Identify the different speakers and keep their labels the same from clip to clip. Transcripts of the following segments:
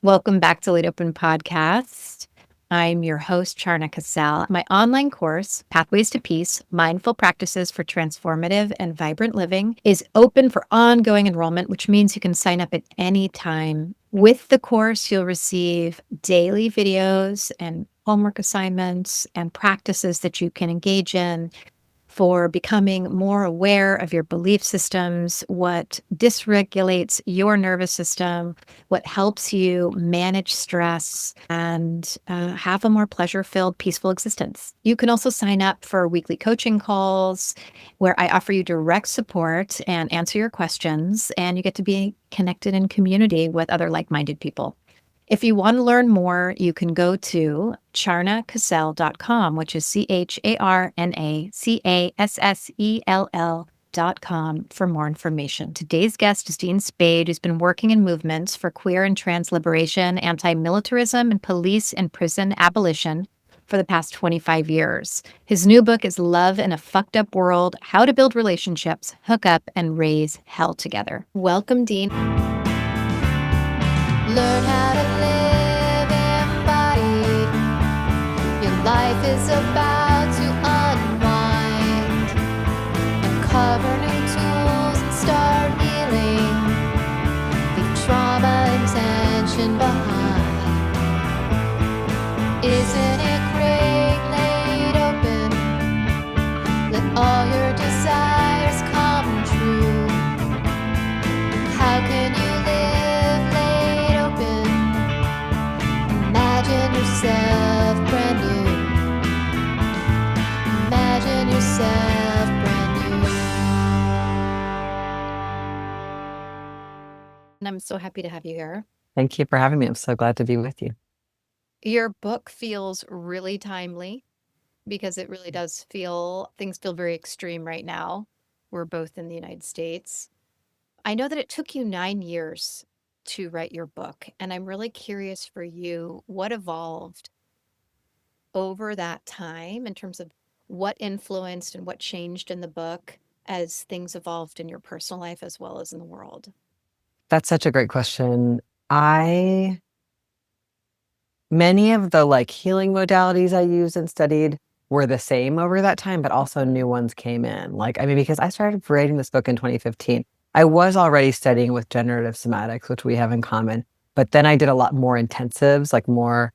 Speaker 1: Welcome back to LaidOPEN Podcast. I'm your host, Charna Cassell. My online course, Pathways to Peace, Mindful Practices for Transformative and Vibrant Living, is open for ongoing enrollment, which means you can sign up at any time. With the course, you'll receive daily videos and homework assignments and practices that you can engage in for becoming more aware of your belief systems, what dysregulates your nervous system, what helps you manage stress, and have a more pleasure-filled, peaceful existence. You can also sign up for weekly coaching calls where I offer you direct support and answer your questions, and you get to be connected in community with other like-minded people. If you want to learn more, you can go to charnacassell.com, which is CharnaCassell.com for more information. Today's guest is Dean Spade, who's been working in movements for queer and trans liberation, anti-militarism, and police and prison abolition for the past 25 years. His new book is Love in a Fucked Up World: How to Build Relationships, Hook Up, and Raise Hell Together. Welcome, Dean.
Speaker 2: Learn how to live embodied. Your life is about to unwind. Uncover new tools and start healing. Leave trauma and tension behind. Isn't it great, laid open? Let all your desires come true. How can you imagine yourself brand new. Imagine yourself brand new.
Speaker 1: And I'm so happy to have you here.
Speaker 3: Thank you for having me. I'm so glad to be with you.
Speaker 1: Your book feels really timely because it really does things feel very extreme right now. We're both in the United States. I know that it took you 9 years to write your book, and I'm really curious for you, what evolved over that time in terms of what influenced and what changed in the book as things evolved in your personal life as well as in the world?
Speaker 3: That's such a great question. Many of the healing modalities I used and studied were the same over that time, but also new ones came in. Because I started writing this book in 2015. I was already studying with generative somatics, which we have in common, but then I did a lot more intensives, more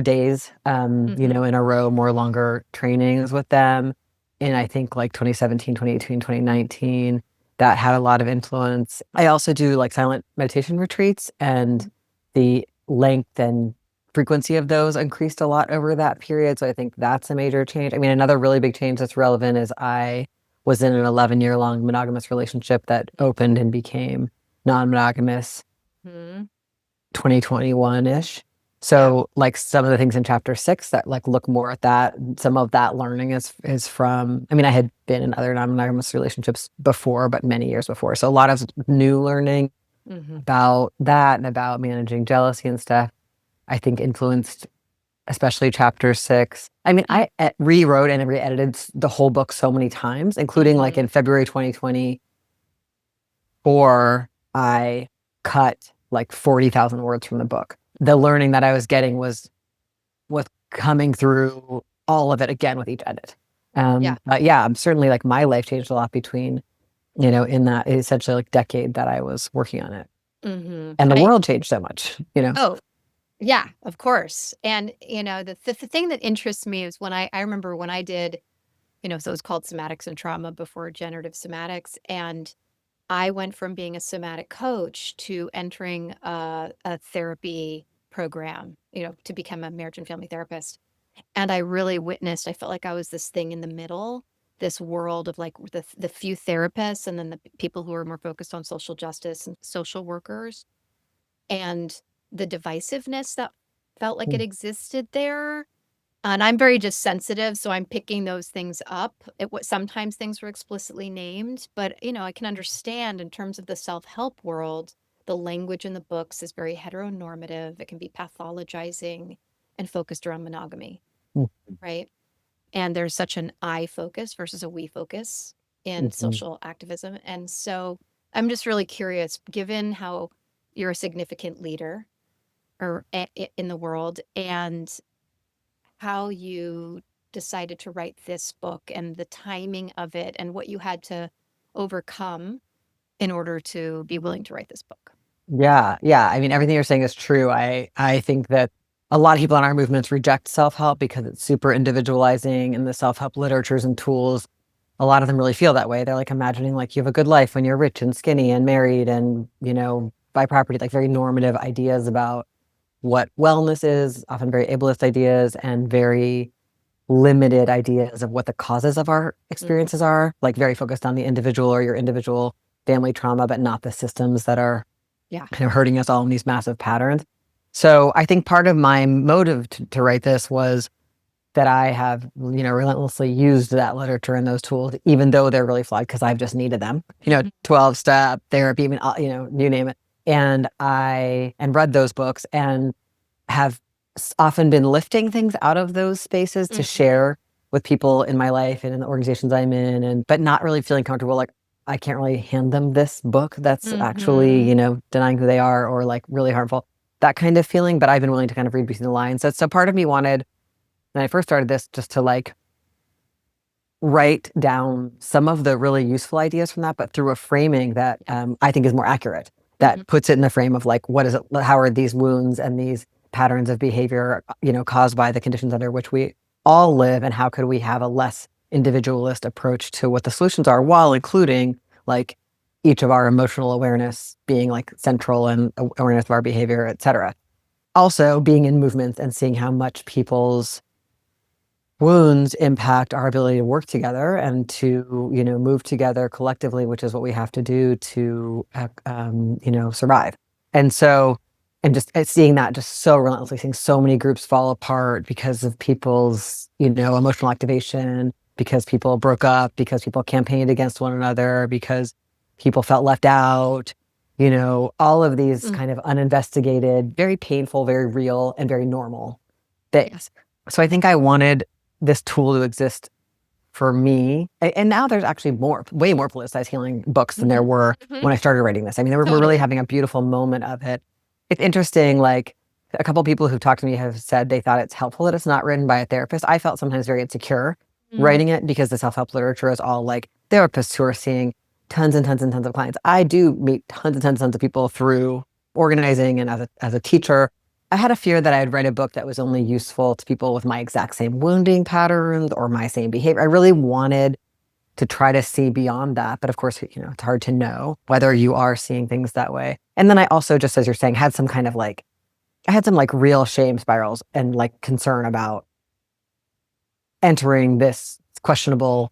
Speaker 3: days, in a row, more longer trainings with them. And I think 2017, 2018, 2019, that had a lot of influence. I also do silent meditation retreats, and the length and frequency of those increased a lot over that period. So I think that's a major change. Another really big change that's relevant is I was in an 11-year-long monogamous relationship that opened and became non-monogamous 2021-ish. So some of the things in chapter 6 that look more at that, some of that learning is from, I had been in other non-monogamous relationships before, but many years before. So a lot of new learning about that and about managing jealousy and stuff, I think influenced especially chapter 6. I rewrote and re-edited the whole book so many times, including in February 2024, I cut 40,000 words from the book. The learning that I was getting was coming through all of it again with each edit. Certainly my life changed a lot between, in that essentially decade that I was working on it. And the world changed so much,
Speaker 1: Oh, yeah, of course. And, the thing that interests me is when I remember when I did, so it was called somatics and trauma before generative somatics. And I went from being a somatic coach to entering a therapy program, to become a marriage and family therapist. And I really I felt like I was this thing in the middle, this world of the few therapists and then the people who are more focused on social justice and social workers. And the divisiveness that felt like it existed there. And I'm very just sensitive, so I'm picking those things up. Sometimes things were explicitly named, but I can understand in terms of the self-help world, the language in the books is very heteronormative. It can be pathologizing and focused around monogamy, right? And there's such an I focus versus a we focus in social activism. And so I'm just really curious, given how you're a significant leader or in the world, and how you decided to write this book and the timing of it and what you had to overcome in order to be willing to write this book.
Speaker 3: Yeah, yeah. I mean, everything you're saying is true. I think that a lot of people in our movements reject self-help because it's super individualizing, and the self-help literatures and tools, a lot of them really feel that way. They're like imagining like you have a good life when you're rich and skinny and married and, buy property, like very normative ideas about what wellness is, often very ableist ideas and very limited ideas of what the causes of our experiences are, like very focused on the individual or your individual family trauma, but not the systems that are
Speaker 1: Yeah.
Speaker 3: kind of hurting us all in these massive patterns. So I think part of my motive to write this was that I have, relentlessly used that literature and those tools, even though they're really flawed because I've just needed them, 12-step therapy, I mean, you name it. And read those books and have often been lifting things out of those spaces to share with people in my life and in the organizations I'm in, but not really feeling comfortable. Like I can't really hand them this book that's actually, denying who they are or like really harmful, that kind of feeling. But I've been willing to kind of read between the lines. So part of me wanted, when I first started this, just to like write down some of the really useful ideas from that, but through a framing that I think is more accurate, that puts it in the frame of like, what is it, how are these wounds and these patterns of behavior, caused by the conditions under which we all live, and how could we have a less individualist approach to what the solutions are, while including like each of our emotional awareness being like central and awareness of our behavior, et cetera. Also being in movements and seeing how much people's wounds impact our ability to work together and to, move together collectively, which is what we have to do to, survive. And so, and just seeing that just so relentlessly, seeing so many groups fall apart because of people's, emotional activation, because people broke up, because people campaigned against one another, because people felt left out, all of these kind of uninvestigated, very painful, very real, and very normal things.
Speaker 1: Yes.
Speaker 3: So I think I wanted this tool to exist for me. And now there's actually way more politicized healing books than there were when I started writing this. I mean, we're really having a beautiful moment of it. It's interesting, like a couple of people who've talked to me have said they thought it's helpful that it's not written by a therapist. I felt sometimes very insecure writing it because the self-help literature is all like therapists who are seeing tons and tons and tons of clients. I do meet tons and tons and tons of people through organizing and as a teacher. I had a fear that I'd write a book that was only useful to people with my exact same wounding patterns or my same behavior. I really wanted to try to see beyond that. But of course, it's hard to know whether you are seeing things that way. And then I also, just as you're saying, had some kind of like, I had some like real shame spirals and like concern about entering this questionable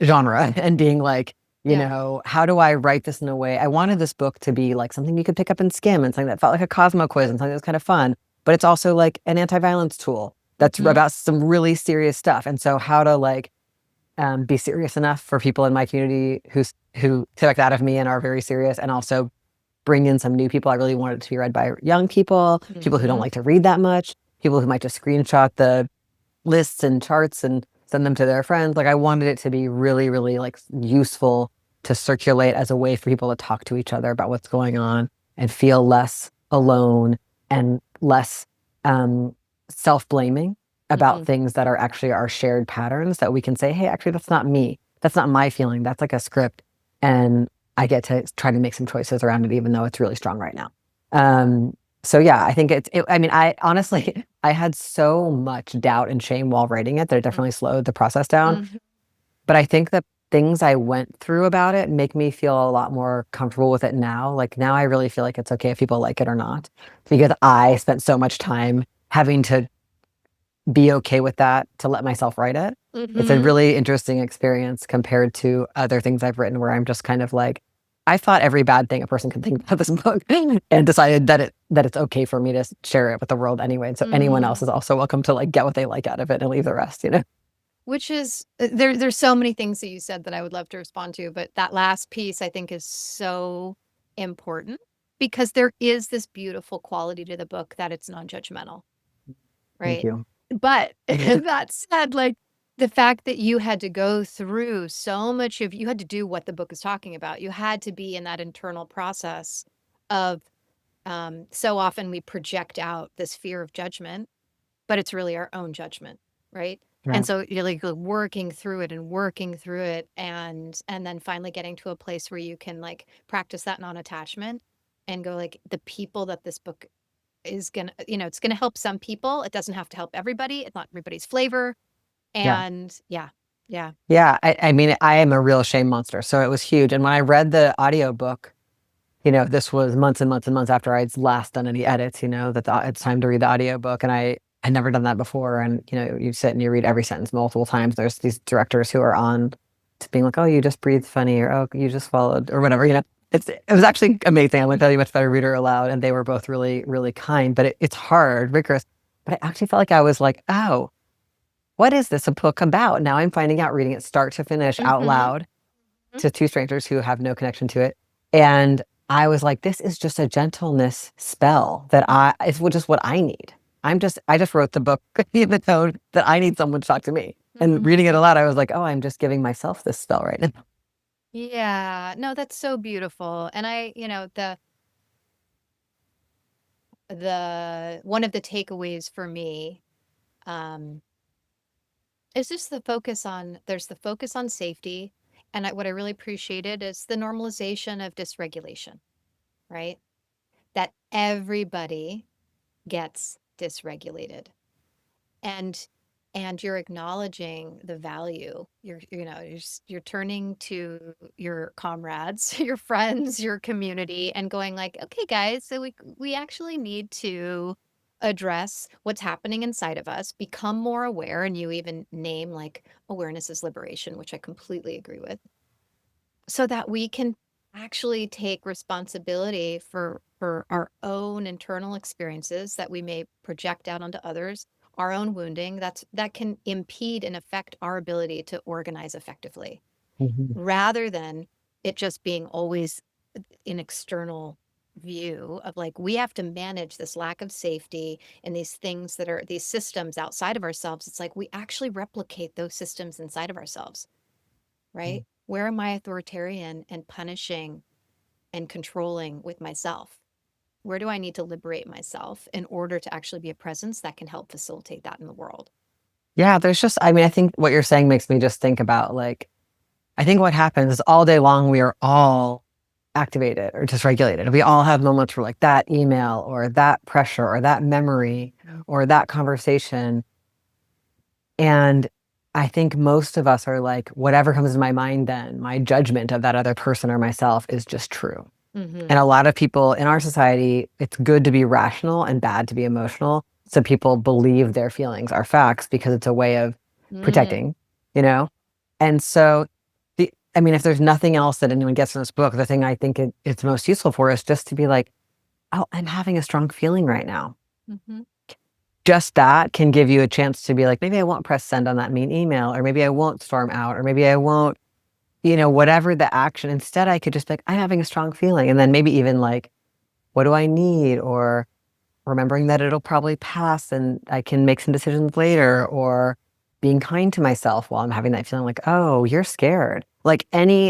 Speaker 3: genre and being like, how do I write this in a way? I wanted this book to be like something you could pick up and skim, and something that felt like a Cosmo quiz, and something that's kind of fun, but it's also like an anti-violence tool that's about some really serious stuff. And so how to like be serious enough for people in my community who took that of me and are very serious, and also bring in some new people. I really wanted it to be read by young people, people who don't like to read that much, people who might just screenshot the lists and charts and send them to their friends. Like I wanted it to be really, really like useful to circulate as a way for people to talk to each other about what's going on and feel less alone and less self-blaming about things that are actually our shared patterns, that we can say, hey, actually, that's not me. That's not my feeling. That's like a script. And I get to try to make some choices around it, even though it's really strong right now. So yeah, I think I mean, I honestly, I had so much doubt and shame while writing it that it definitely slowed the process down. But I think the things I went through about it make me feel a lot more comfortable with it now. Like now I really feel like it's okay if people like it or not, because I spent so much time having to be okay with that to let myself write it. It's a really interesting experience compared to other things I've written where I'm just kind of like, I thought every bad thing a person could think about this book and decided that it's okay for me to share it with the world anyway. And so anyone else is also welcome to like get what they like out of it and leave the rest,
Speaker 1: Which is, there's so many things that you said that I would love to respond to, but that last piece I think is so important, because there is this beautiful quality to the book that it's non-judgmental,
Speaker 3: Thank
Speaker 1: right?
Speaker 3: you.
Speaker 1: But that said, like the fact that you had to go through so much you had to do what the book is talking about. You had to be in that internal process of so often we project out this fear of judgment, but it's really our own judgment, right?
Speaker 3: Right.
Speaker 1: And so you're like working through it and working through it, and then finally getting to a place where you can like practice that non-attachment and go like, the people that this book is gonna, it's gonna help some people. It doesn't have to help everybody. It's not everybody's flavor.
Speaker 3: Yeah.
Speaker 1: And yeah.
Speaker 3: Yeah. I mean, I am a real shame monster. So it was huge. And when I read the audiobook, this was months and months and months after I'd last done any edits, that it's time to read the audiobook. And I'd never done that before. And, you sit and you read every sentence multiple times. There's these directors who are on to being like, oh, you just breathed funny, or, oh, you just swallowed, or whatever, It was actually amazing. I went to a much better reader aloud, and they were both really, really kind, but it's hard, rigorous. But I actually felt like I was like, oh, what is this a book about? Now I'm finding out, reading it start to finish out loud to two strangers who have no connection to it. And I was like, this is just a gentleness spell it's just what I need. I just wrote the book in the tone that I need someone to talk to me. And reading it aloud, I was like, oh, I'm just giving myself this spell right now.
Speaker 1: Yeah, no, that's so beautiful. And the one of the takeaways for me, is just there's the focus on safety. And what I really appreciated is the normalization of dysregulation, right? That everybody gets dysregulated. And you're acknowledging the value. You're turning to your comrades, your friends, your community, and going like, okay, guys, so we actually need to address what's happening inside of us, become more aware. And you even name like awareness is liberation, which I completely agree with, so that we can actually take responsibility for our own internal experiences that we may project out onto others, our own wounding that can impede and affect our ability to organize effectively, rather than it just being always an external view of like, we have to manage this lack of safety and these things that are these systems outside of ourselves. It's like we actually replicate those systems inside of ourselves, right? Where am I authoritarian and punishing and controlling with myself? Where do I need to liberate myself in order to actually be a presence that can help facilitate that in the world?
Speaker 3: Yeah, I think what you're saying makes me just think about like, I think what happens is all day long, we are all activated or dysregulated. We all have moments where like that email or that pressure or that memory or that conversation. And I think most of us are like, whatever comes to my mind, then my judgment of that other person or myself is just true. And a lot of people in our society, it's good to be rational and bad to be emotional. So people believe their feelings are facts because it's a way of protecting, And so, if there's nothing else that anyone gets in this book, the thing I think it's most useful for is just to be like, oh, I'm having a strong feeling right now. Just that can give you a chance to be like, maybe I won't press send on that mean email, or maybe I won't storm out, or maybe I won't, whatever the action. Instead, I could just be like, I'm having a strong feeling. And then maybe even like, what do I need? Or remembering that it'll probably pass and I can make some decisions later, or being kind to myself while I'm having that feeling like, oh, you're scared. Like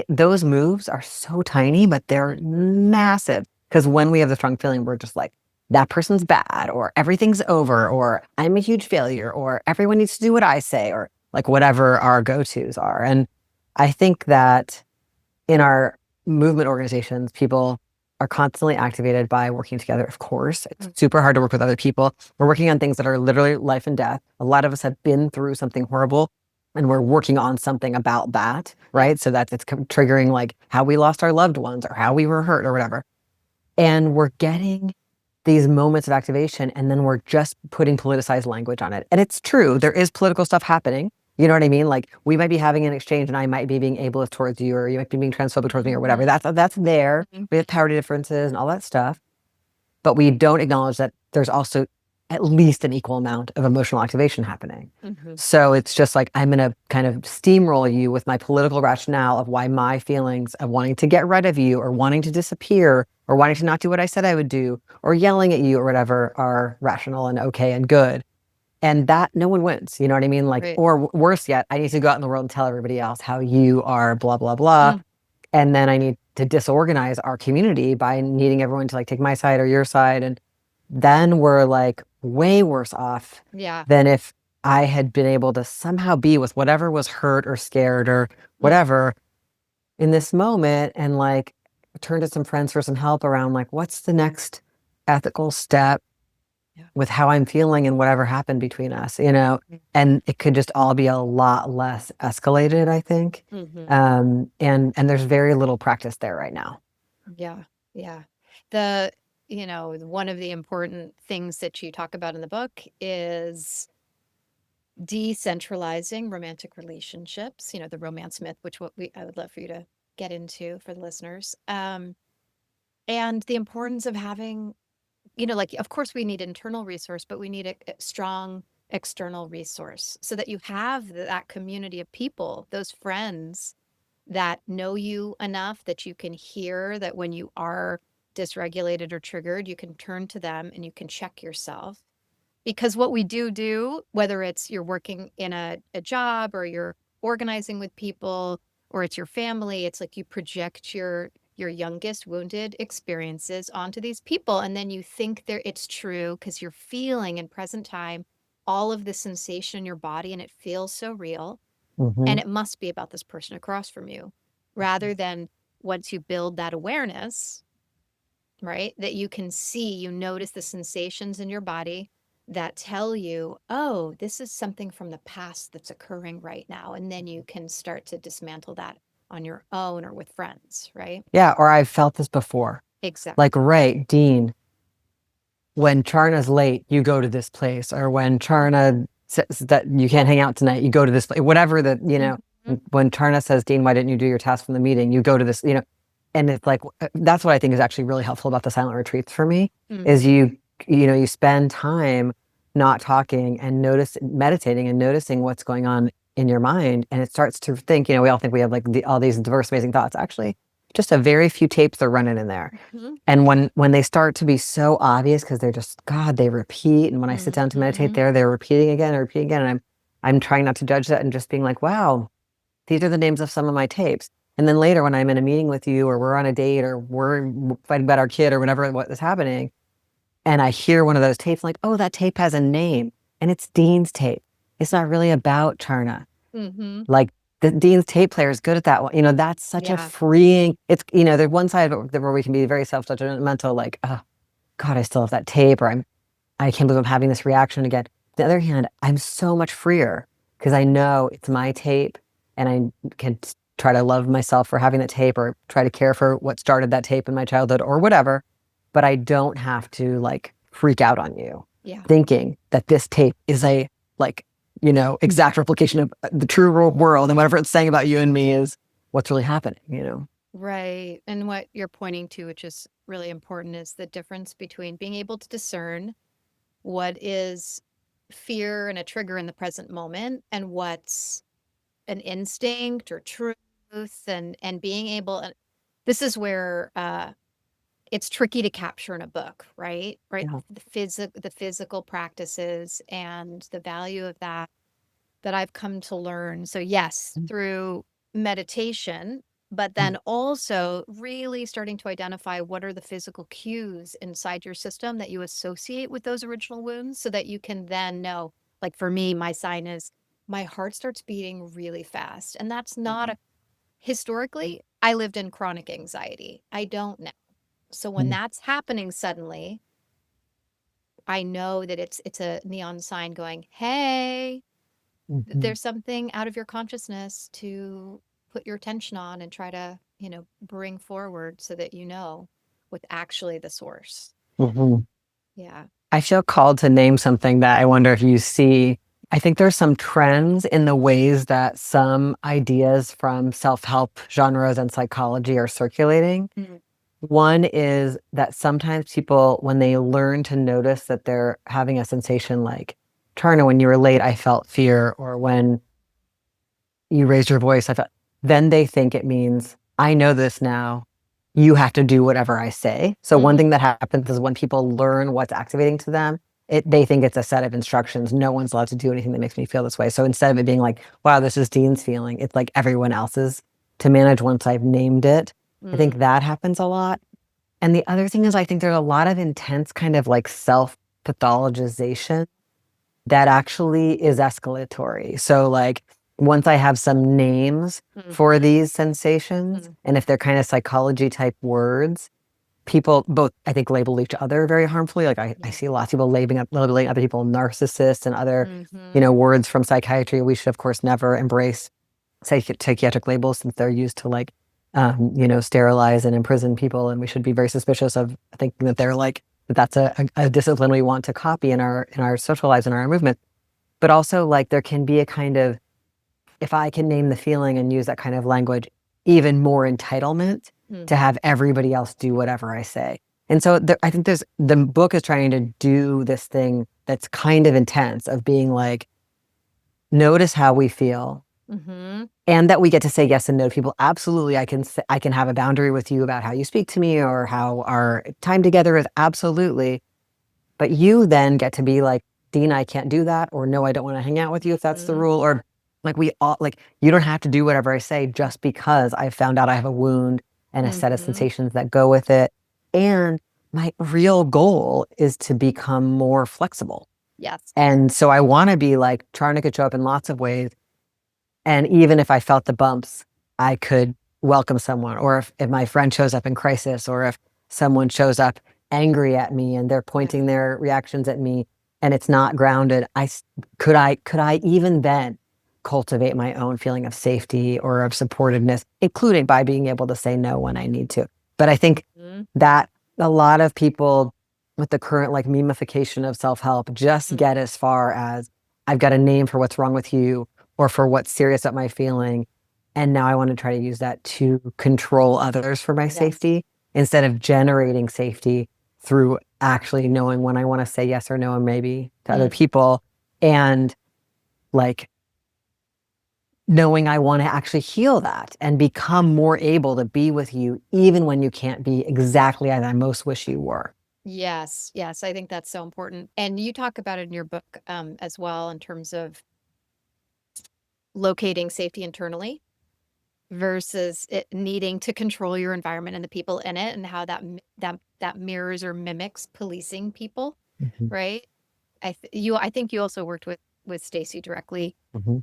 Speaker 3: those moves are so tiny, but they're massive. Because when we have the strong feeling, we're just like, that person's bad, or everything's over, or I'm a huge failure, or everyone needs to do what I say, or like whatever our go-tos are. And I think that in our movement organizations, people are constantly activated by working together. Of course, it's super hard to work with other people. We're working on things that are literally life and death. A lot of us have been through something horrible, and we're working on something about that, right? So that it's triggering like how we lost our loved ones or how we were hurt or whatever. And we're getting these moments of activation, and then we're just putting politicized language on it. And it's true, there is political stuff happening. You know what I mean? Like, we might be having an exchange and I might be being ableist towards you, or you might be being transphobic towards me, or whatever. That's there. We have power differences and all that stuff. But we don't acknowledge that there's also at least an equal amount of emotional activation happening. So it's just like, I'm going to kind of steamroll you with my political rationale of why my feelings of wanting to get rid of you, or wanting to disappear, or wanting to not do what I said I would do, or yelling at you or whatever, are rational and okay and good. And that no one wins. You know what I mean? Like, or worse yet, I need to go out in the world and tell everybody else how you are blah, blah, blah. And then I need to disorganize our community by needing everyone to like take my side or your side. And then we're like way worse off
Speaker 1: Yeah.
Speaker 3: than if I had been able to somehow be with whatever was hurt or scared or whatever in this moment and like turn to some friends for some help around like, what's the next ethical step with how I'm feeling and whatever happened between us, you know? And it could just all be a lot less escalated, I think. And there's very little practice there right now.
Speaker 1: Yeah. Yeah. One of the important things that you talk about in the book is decentralizing romantic relationships, the romance myth, which I would love for you to get into for the listeners. And the importance of having, like, of course we need internal resource, but we need a strong external resource so that you have that community of people, those friends that know you enough that you can hear that when you are dysregulated or triggered, you can turn to them and you can check yourself. Because what we do, whether it's you're working in a job or you're organizing with people or it's your family, it's like you project your youngest wounded experiences onto these people. And then you think it's true because you're feeling in present time all of the sensation in your body and it feels so real. And it must be about this person across from you, rather than once you build that awareness, right, that you can see, you notice the sensations in your body that tell you, oh, this is something from the past that's occurring right now. And then you can start to dismantle that on your own or with friends, right?
Speaker 3: Yeah, or I've felt this before.
Speaker 1: Exactly.
Speaker 3: Like, right, Dean, when Charna's late, you go to this place, or when Charna says that you can't hang out tonight, you go to this place, whatever that, when Charna says, Dean, why didn't you do your task from the meeting? You go to this, and it's like, that's what I think is actually really helpful about the silent retreats for me, is you spend time not talking and meditating and noticing what's going on in your mind. And it starts to think, we all think we have like all these diverse, amazing thoughts. Actually, just a very few tapes are running in there. And when they start to be so obvious, because they're just, God, they repeat. And when I sit down to meditate they're repeating again and repeating again. And I'm trying not to judge that and just being like, wow, these are the names of some of my tapes. And then later when I'm in a meeting with you or we're on a date or we're fighting about our kid or whatever, what is happening, and I hear one of those tapes, like, oh, that tape has a name and it's Dean's tape. It's not really about Charna. Like the Dean's tape player is good at that one. That's such a freeing, it's, there's one side of it where we can be very self-judgmental, like, oh, God, I still have that tape, or I can't believe I'm having this reaction again. On the other hand, I'm so much freer because I know it's my tape and I can try to love myself for having that tape or try to care for what started that tape in my childhood or whatever. But I don't have to like freak out on you thinking that this tape is a exact replication of the true world and whatever it's saying about you and me is what's really happening,
Speaker 1: Right. And what you're pointing to, which is really important, is the difference between being able to discern what is fear and a trigger in the present moment and what's an instinct or truth, and being able, this is where it's tricky to capture in a book, right?
Speaker 3: Yeah.
Speaker 1: The physical practices and the value of that I've come to learn. So yes, through meditation, but then also really starting to identify what are the physical cues inside your system that you associate with those original wounds so that you can then know, like for me, my sign is my heart starts beating really fast. And that's not historically, I lived in chronic anxiety. I don't now. So when that's happening suddenly, I know that it's a neon sign going, hey, there's something out of your consciousness to put your attention on and try to, bring forward so that what's actually the source. Yeah.
Speaker 3: I feel called to name something that I wonder if you see. I think there's some trends in the ways that some ideas from self-help genres and psychology are circulating. One is that sometimes people, when they learn to notice that they're having a sensation like, Charna, when you were late, I felt fear, or when you raised your voice, I felt, then they think it means, I know this now, you have to do whatever I say. So one thing that happens is when people learn what's activating to them, they think it's a set of instructions. No one's allowed to do anything that makes me feel this way. So instead of it being like, wow, this is Dean's feeling, it's like everyone else's to manage once I've named it. I think that happens a lot. And the other thing is, I think there's a lot of intense kind of like self-pathologization that actually is escalatory. So like once I have some names for these sensations, and if they're kind of psychology type words, people both, I think, label each other very harmfully. Like I see lots of people labeling other people narcissists and other, words from psychiatry. We should, of course, never embrace psychiatric labels since they're used to like, sterilize and imprison people. And we should be very suspicious of thinking that they're like, that's a discipline we want to copy in our social lives and our movement. But also like there can be a kind of, if I can name the feeling and use that kind of language, even more entitlement to have everybody else do whatever I say. And so I think the book is trying to do this thing that's kind of intense of being like, notice how we feel. And that we get to say yes and no to people. Absolutely, I can have a boundary with you about how you speak to me or how our time together is. Absolutely. But you then get to be like, Dean, I can't do that, or no, I don't want to hang out with you if that's the rule, or like we all like you don't have to do whatever I say just because I found out I have a wound and a set of sensations that go with it. And my real goal is to become more flexible.
Speaker 1: Yes.
Speaker 3: And so I want to be like Charna could show up in lots of ways. And even if I felt the bumps, I could welcome someone. Or if my friend shows up in crisis, or if someone shows up angry at me and they're pointing their reactions at me and it's not grounded, could I even then cultivate my own feeling of safety or of supportiveness, including by being able to say no when I need to. But I think that a lot of people with the current like memification of self-help just get as far as, I've got a name for what's wrong with you or for what's serious about my feeling. And now I want to try to use that to control others for my safety instead of generating safety through actually knowing when I want to say yes or no and maybe to other people, and like knowing I want to actually heal that and become more able to be with you even when you can't be exactly as I most wish you were.
Speaker 1: Yes, I think that's so important. And you talk about it in your book as well in terms of locating safety internally versus it needing to control your environment and the people in it, and how that mirrors or mimics policing people, right? I think you also worked with Stacy directly,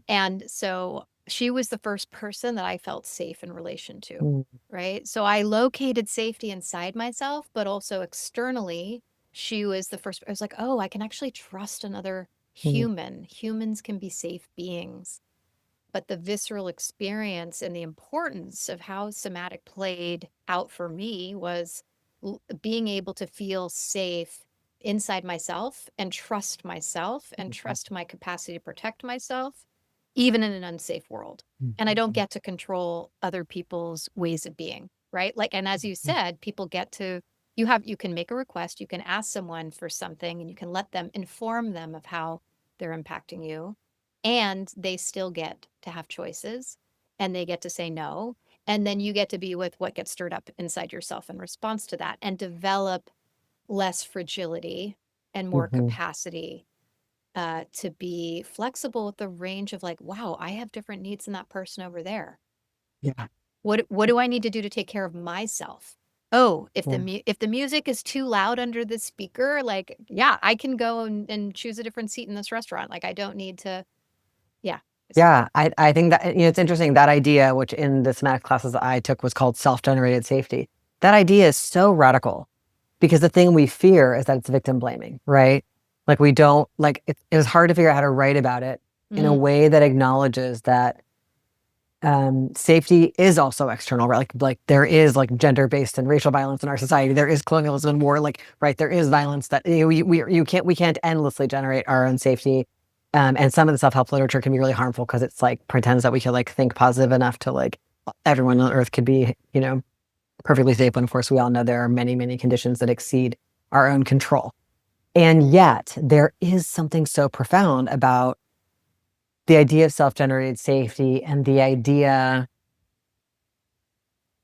Speaker 1: and so she was the first person that I felt safe in relation to, right? So I located safety inside myself, but also externally. She was the first. I was like, oh, I can actually trust another human. Humans can be safe beings. But the visceral experience and the importance of how somatic played out for me was being able to feel safe inside myself and trust my capacity to protect myself, even in an unsafe world. And I don't get to control other people's ways of being, right? Like, and as you said, people get to, you can make a request, you can ask someone for something, and you can let them inform them of how they're impacting you. And they still get to have choices, and they get to say no. And then you get to be with what gets stirred up inside yourself in response to that, and develop less fragility and more capacity to be flexible with the range of like, wow, I have different needs than that person over there.
Speaker 3: Yeah.
Speaker 1: What do I need to do to take care of myself? Oh, if the music is too loud under the speaker, like, yeah, I can go and choose a different seat in this restaurant. Like, I don't need to. Yeah.
Speaker 3: Yeah, I think that it's interesting, that idea, which in the somatic classes that I took was called self-generated safety. That idea is so radical because the thing we fear is that it's victim blaming, right? Like we don't like it was hard to figure out how to write about it in a way that acknowledges that safety is also external, right? Like there is like gender-based and racial violence in our society. There is colonialism and war, like right. There is violence that we can't endlessly generate our own safety. And some of the self-help literature can be really harmful because it's like pretends that we can like think positive enough to like everyone on earth could be, perfectly safe. When of course we all know there are many, many conditions that exceed our own control. And yet there is something so profound about the idea of self-generated safety and the idea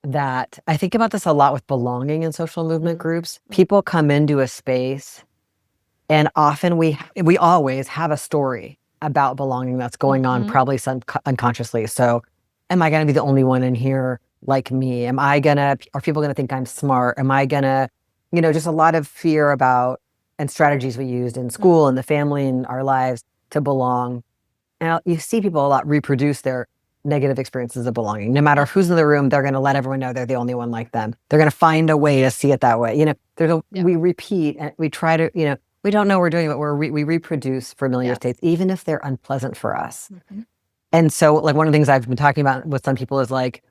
Speaker 3: that I think about this a lot with belonging in social movement groups. People come into a space and often we always have a story about belonging that's going on, probably unconsciously. So am I going to be the only one in here like me? Are people gonna think I'm smart? Am I gonna, just a lot of fear about, and strategies we used in school and the family and our lives to belong. And you see people a lot reproduce their negative experiences of belonging. No matter who's in the room, they're going to let everyone know they're the only one like them. They're going to find a way to see it that way. We repeat and we try to, we don't know what we're doing, but we reproduce familiar states, even if they're unpleasant for us. And so, like, one of the things I've been talking about with some people is like,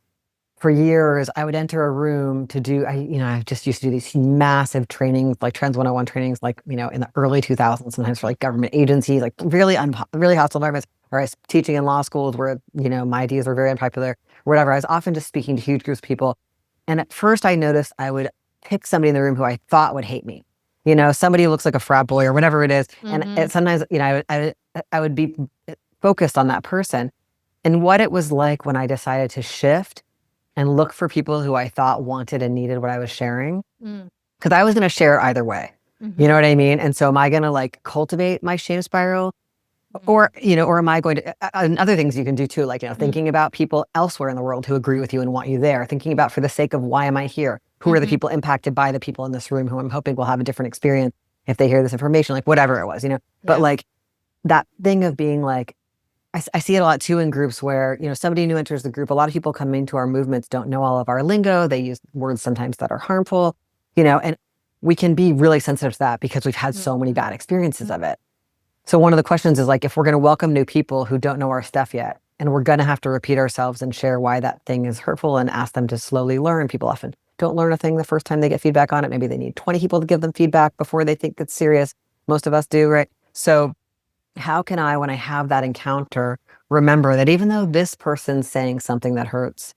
Speaker 3: for years, I would enter a room to do, I just used to do these massive trainings, like Trans 101 trainings, like, in the early 2000s, sometimes for like government agencies, like really hostile environments, or I was teaching in law schools where, my ideas were very unpopular, or whatever. I was often just speaking to huge groups of people. And at first I noticed I would pick somebody in the room who I thought would hate me. Somebody who looks like a frat boy or whatever it is. And sometimes, I would be focused on that person. And what it was like when I decided to shift and look for people who I thought wanted and needed what I was sharing. Because I was going to share either way. You know what I mean? And so am I going to like cultivate my shame spiral? Or am I going to, and other things you can do too, like, thinking about people elsewhere in the world who agree with you and want you there, thinking about, for the sake of why am I here? Who are the people impacted by the people in this room who I'm hoping will have a different experience if they hear this information, like whatever it was, But like that thing of being like, I see it a lot too in groups where, somebody new enters the group. A lot of people coming to our movements don't know all of our lingo. They use words sometimes that are harmful, and we can be really sensitive to that because we've had so many bad experiences of it. So one of the questions is like, if we're going to welcome new people who don't know our stuff yet, and we're going to have to repeat ourselves and share why that thing is hurtful and ask them to slowly learn. People often don't learn a thing the first time they get feedback on it. Maybe they need 20 people to give them feedback before they think it's serious. Most of us do, right? So how can I, when I have that encounter, remember that even though this person's saying something that hurts,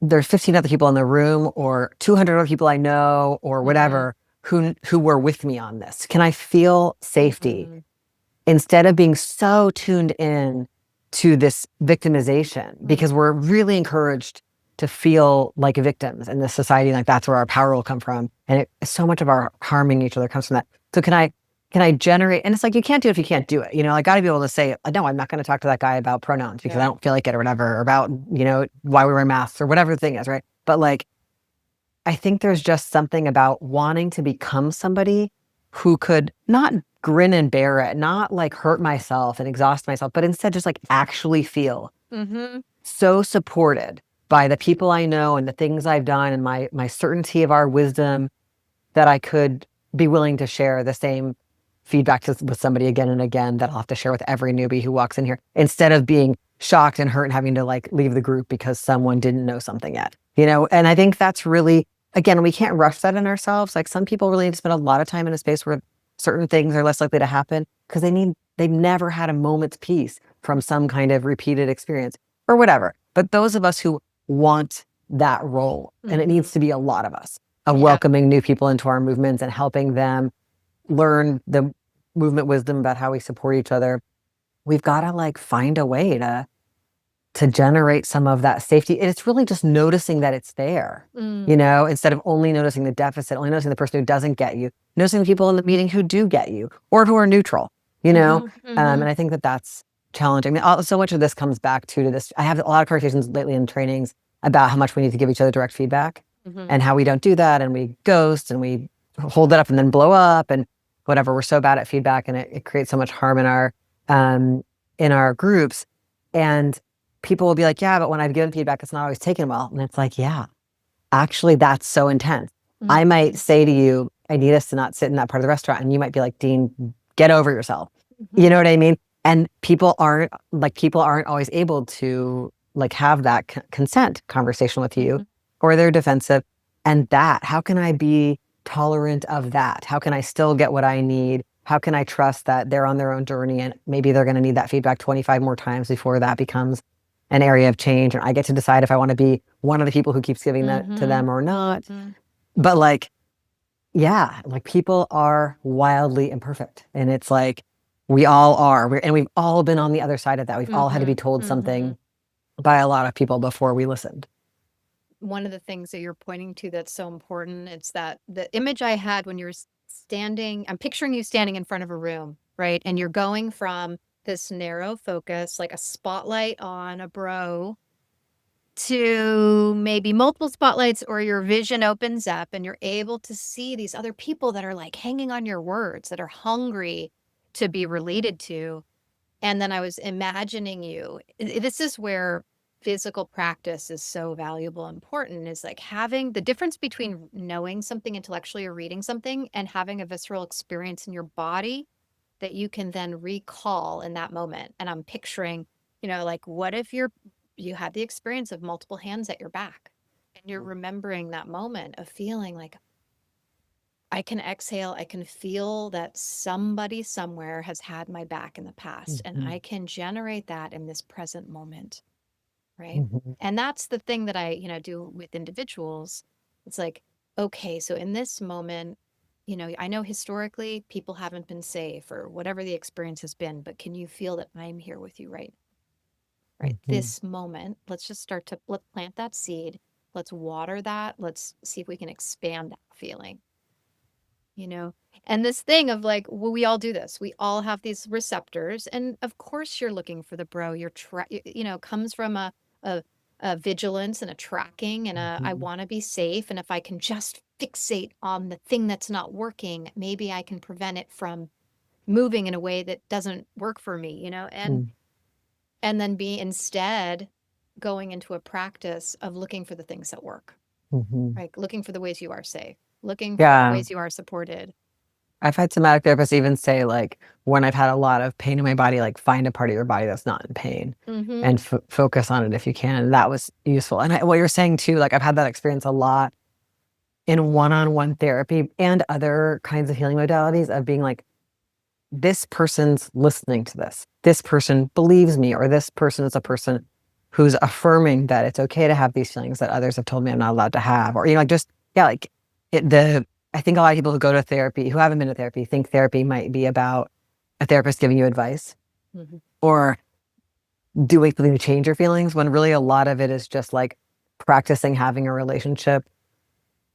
Speaker 3: there's 15 other people in the room or 200 other people I know or whatever who were with me on this? Can I feel safety instead of being so tuned in to this victimization? Because we're really encouraged to feel like victims in this society, like that's where our power will come from. And so much of our harming each other comes from that. So can I generate, and it's like, you can't do it if you can't do it. I got to be able to say, no, I'm not going to talk to that guy about pronouns because I don't feel like it or whatever, or about, why we wear masks or whatever the thing is, right? But like, I think there's just something about wanting to become somebody who could not grin and bear it, not like hurt myself and exhaust myself, but instead just like actually feel so supported by the people I know and the things I've done and my certainty of our wisdom that I could be willing to share the same feedback with somebody again and again that I'll have to share with every newbie who walks in here, instead of being shocked and hurt and having to like leave the group because someone didn't know something yet, And I think that's really, again, we can't rush that in ourselves. Like, some people really need to spend a lot of time in a space where certain things are less likely to happen because they've never had a moment's peace from some kind of repeated experience or whatever. But those of us who want that role, and it needs to be a lot of us, of welcoming new people into our movements and helping them learn the movement wisdom about how we support each other, we've got to like find a way to generate some of that safety. And it's really just noticing that it's there, instead of only noticing the deficit, only noticing the person who doesn't get you, noticing the people in the meeting who do get you or who are neutral, And I think that that's challenging. I mean, so much of this comes back to this. I have a lot of conversations lately in trainings about how much we need to give each other direct feedback and how we don't do that. And we ghost and we hold it up and then blow up and whatever. We're so bad at feedback, and it creates so much harm in our groups. And people will be like, yeah, but when I've given feedback, it's not always taken well. And it's like, yeah, actually, that's so intense. I might say to you, I need us to not sit in that part of the restaurant. And you might be like, Dean, get over yourself. You know what I mean? And people aren't always able to like have that consent conversation with you, or they're defensive. And how can I be tolerant of that? How can I still get what I need? How can I trust that they're on their own journey and maybe they're going to need that feedback 25 more times before that becomes an area of change, and I get to decide if I want to be one of the people who keeps giving that to them or not. But like, yeah, like people are wildly imperfect, and it's like we all are. And we've all been on the other side of that. We've all had to be told something by a lot of people before we listened.
Speaker 1: One of the things that you're pointing to that's so important, it's that the image I had when you're standing, I'm picturing you standing in front of a room, right? And you're going from this narrow focus, like a spotlight on a bro, to maybe multiple spotlights, or your vision opens up and you're able to see these other people that are like hanging on your words, that are hungry to be related to. And then I was imagining you. This is where physical practice is so valuable and important, is like having the difference between knowing something intellectually or reading something and having a visceral experience in your body that you can then recall in that moment. And I'm picturing, like, what if you had the experience of multiple hands at your back and you're remembering that moment of feeling like, I can exhale, I can feel that somebody somewhere has had my back in the past, and I can generate that in this present moment, right? And that's the thing that I, do with individuals. It's like, okay, so in this moment, I know historically people haven't been safe or whatever the experience has been, but can you feel that I'm here with you, right? Right. This moment, let's just let's plant that seed. Let's water that. Let's see if we can expand that feeling, you know? And this thing of like, well, we all do this. We all have these receptors. And of course you're looking for the bro. Comes from a vigilance and a tracking and I want to be safe. And if I can just fixate on the thing that's not working, maybe I can prevent it from moving in a way that doesn't work for me, and then be instead going into a practice of looking for the things that work, right? Looking for the ways you are safe, looking for the
Speaker 3: Yeah.
Speaker 1: ways you are supported.
Speaker 3: I've had somatic therapists even say, like, when I've had a lot of pain in my body, like, find a part of your body that's not in pain and focus on it if you can. That was useful. And what you're saying too, like, I've had that experience a lot in one-on-one therapy and other kinds of healing modalities of being like, this person's listening to this. This person believes me, or this person is a person who's affirming that it's okay to have these feelings that others have told me I'm not allowed to have. Or, like, just, yeah, like I think a lot of people who go to therapy, who haven't been to therapy, think therapy might be about a therapist giving you advice or doing something to change your feelings, when really a lot of it is just like practicing having a relationship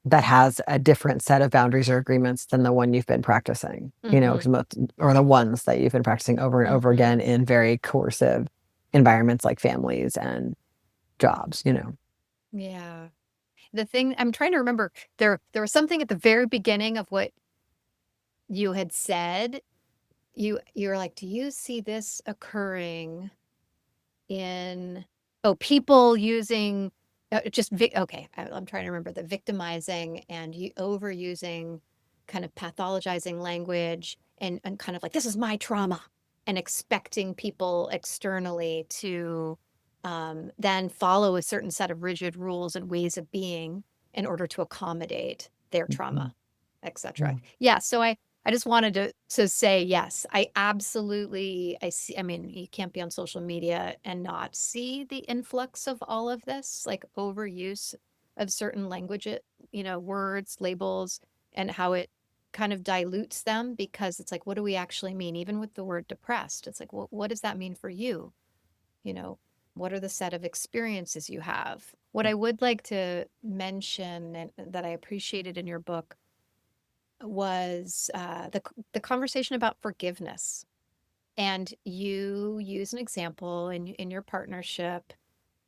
Speaker 3: that has a different set of boundaries or agreements than the one you've been practicing, or the ones that you've been practicing over and over again in very coercive environments like families and jobs,
Speaker 1: Yeah. The thing I'm trying to remember, there was something at the very beginning of what you had said. You're like, do you see this occurring in people using okay, I'm trying to remember the victimizing and overusing, kind of pathologizing language, and kind of like, this is my trauma, and expecting people externally to then follow a certain set of rigid rules and ways of being in order to accommodate their trauma, etc. Yeah, so I just wanted to say, yes, I see. I mean, you can't be on social media and not see the influx of all of this, like overuse of certain language, words, labels, and how it kind of dilutes them, because it's like, what do we actually mean? Even with the word depressed, it's like, what does that mean for you? What are the set of experiences you have? What I would like to mention, and that I appreciated in your book, was the conversation about forgiveness. And you use an example in your partnership,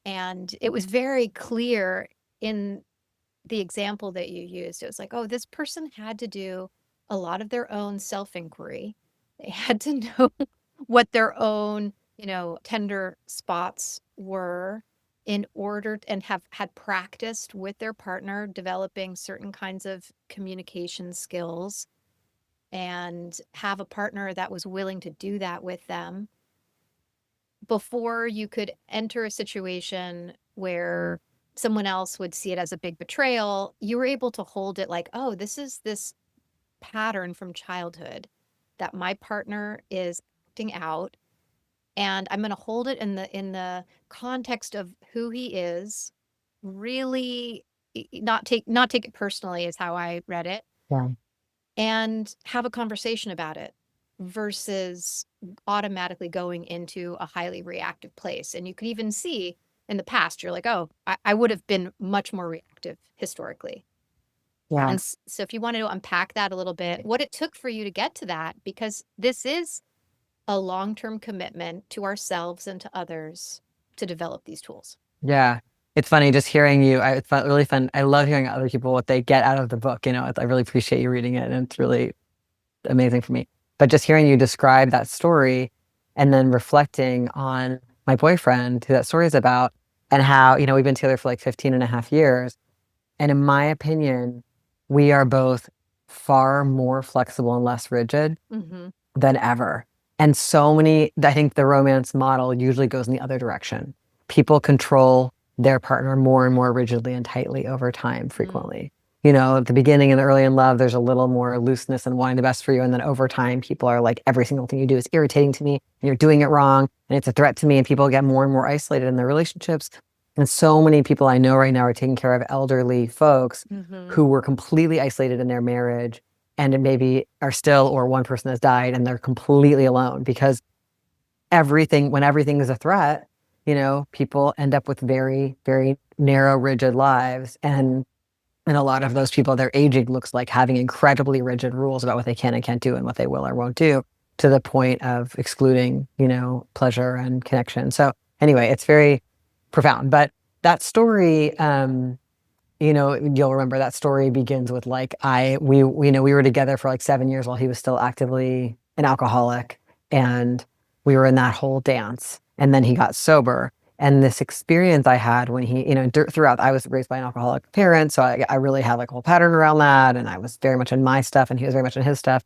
Speaker 1: and it was very clear in the example that you used. It was like, oh, this person had to do a lot of their own self-inquiry. They had to know what their own, tender spots were, in order and have had practiced with their partner developing certain kinds of communication skills, and have a partner that was willing to do that with them before you could enter a situation where someone else would see it as a big betrayal. You were able to hold it like, oh, this is this pattern from childhood that my partner is acting out, and I'm going to hold it in the context of who he is, really, not take it personally, is how I read it,
Speaker 3: Yeah.
Speaker 1: and have a conversation about it, versus automatically going into a highly reactive place. And you could even see in the past, you're like, oh, I would have been much more reactive historically.
Speaker 3: Yeah.
Speaker 1: And so if you wanted to unpack that a little bit, what it took for you to get to that, because this is a long-term commitment to ourselves and to others to develop these tools.
Speaker 3: Yeah. It's funny just hearing you. It's really fun. I love hearing other people what they get out of the book. I really appreciate you reading it, and it's really amazing for me. But just hearing you describe that story and then reflecting on my boyfriend, who that story is about, and how, we've been together for like 15 and a half years. And in my opinion, we are both far more flexible and less rigid than ever. And I think the romance model usually goes in the other direction. People control their partner more and more rigidly and tightly over time, frequently. At the beginning and early in love, there's a little more looseness and wanting the best for you. And then over time, people are like, every single thing you do is irritating to me, and you're doing it wrong, and it's a threat to me. And people get more and more isolated in their relationships. And so many people I know right now are taking care of elderly folks who were completely isolated in their marriage and maybe are still, or one person has died and they're completely alone because when everything is a threat, people end up with very, very narrow, rigid lives. And a lot of those people, their aging looks like having incredibly rigid rules about what they can and can't do and what they will or won't do, to the point of excluding, pleasure and connection. So anyway, it's very profound. But that story, you'll remember that story begins with like, we were together for like 7 years while he was still actively an alcoholic. And we were in that whole dance. And then he got sober. And this experience I had when he, throughout, I was raised by an alcoholic parent. So I really had like a whole pattern around that. And I was very much in my stuff and he was very much in his stuff.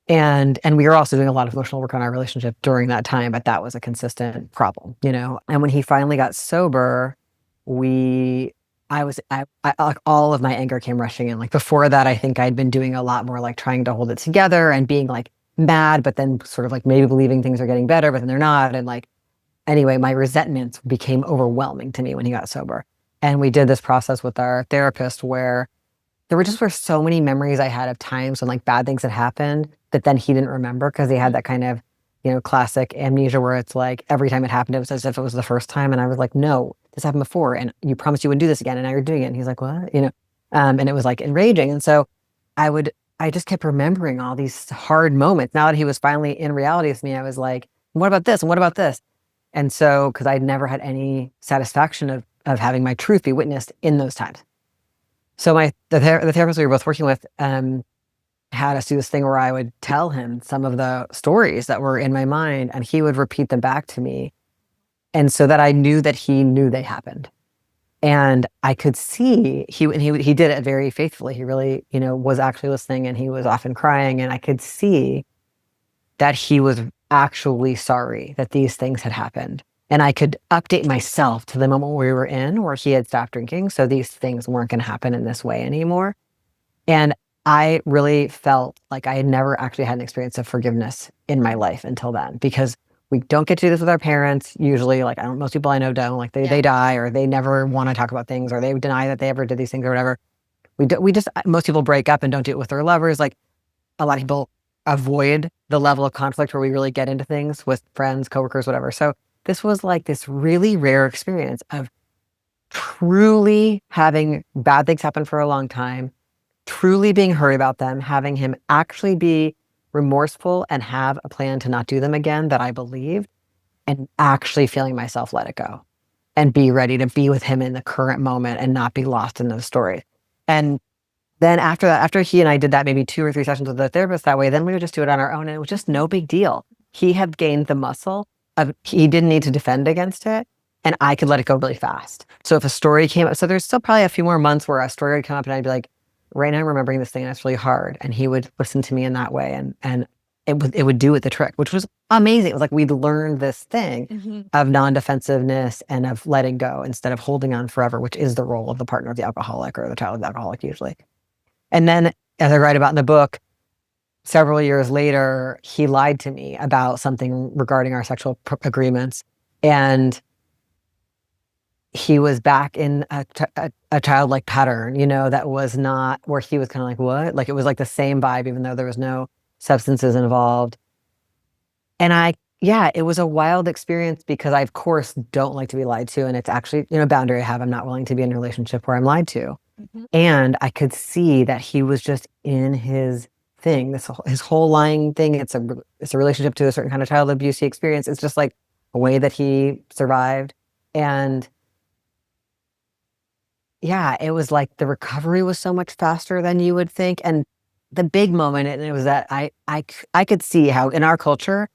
Speaker 3: And we were also doing a lot of emotional work on our relationship during that time, but that was a consistent problem, And when he finally got sober, like all of my anger came rushing in. Like before that, I think I'd been doing a lot more like trying to hold it together and being like mad, but then sort of like maybe believing things are getting better, but then they're not. And like, anyway, my resentments became overwhelming to me when he got sober. And we did this process with our therapist where there were so many memories I had of times when like bad things had happened that then he didn't remember because he had that kind of, classic amnesia where it's like every time it happened, it was as if it was the first time. And I was like, no, this happened before. And you promised you wouldn't do this again. And now you're doing it. And he's like, what? And it was like enraging. And so I just kept remembering all these hard moments. Now that he was finally in reality with me, I was like, what about this? And what about this? And so, because I'd never had any satisfaction of having my truth be witnessed in those times. So the therapist we were both working with had us do this thing where I would tell him some of the stories that were in my mind, and he would repeat them back to me. And so that I knew that he knew they happened. And I could see he did it very faithfully. He really, was actually listening, and he was often crying. And I could see that he was actually sorry that these things had happened. And I could update myself to the moment we were in where he had stopped drinking. So these things weren't going to happen in this way anymore. And I really felt like I had never actually had an experience of forgiveness in my life until then, because we don't get to do this with our parents. Usually, like, most people I know don't, like they die, or they never want to talk about things, or they deny that they ever did these things or whatever. Most people break up and don't do it with their lovers. Like a lot of people avoid the level of conflict where we really get into things with friends, coworkers, whatever. So this was like this really rare experience of truly having bad things happen for a long time, truly being hurt about them, having him actually be remorseful and have a plan to not do them again that I believed, and actually feeling myself let it go and be ready to be with him in the current moment and not be lost in those stories. And then after that, after he and I did that maybe 2 or 3 sessions with the therapist that way, then we would just do it on our own, and it was just no big deal. He had gained the muscle of, he didn't need to defend against it, and I could let it go really fast. So if a story came up, so there's still probably a few more months where a story would come up and I'd be like, right now I'm remembering this thing and it's really hard. And he would listen to me in that way, and it would do it the trick, which was amazing. It was like we'd learned this thing of non-defensiveness and of letting go instead of holding on forever, which is the role of the partner of the alcoholic or the child of the alcoholic usually. And then, as I write about in the book, several years later, he lied to me about something regarding our sexual agreements. And he was back in a childlike pattern, that was not where he was kind of like, what? Like, it was like the same vibe, even though there was no substances involved. And it was a wild experience because I, of course, don't like to be lied to. And it's actually, a boundary I have. I'm not willing to be in a relationship where I'm lied to. And I could see that he was just in his thing, his whole lying thing. It's a relationship to a certain kind of child abuse he experienced. It's just like a way that he survived. And yeah, it was like the recovery was so much faster than you would think. And the big moment, and it was that I could see how in our culture,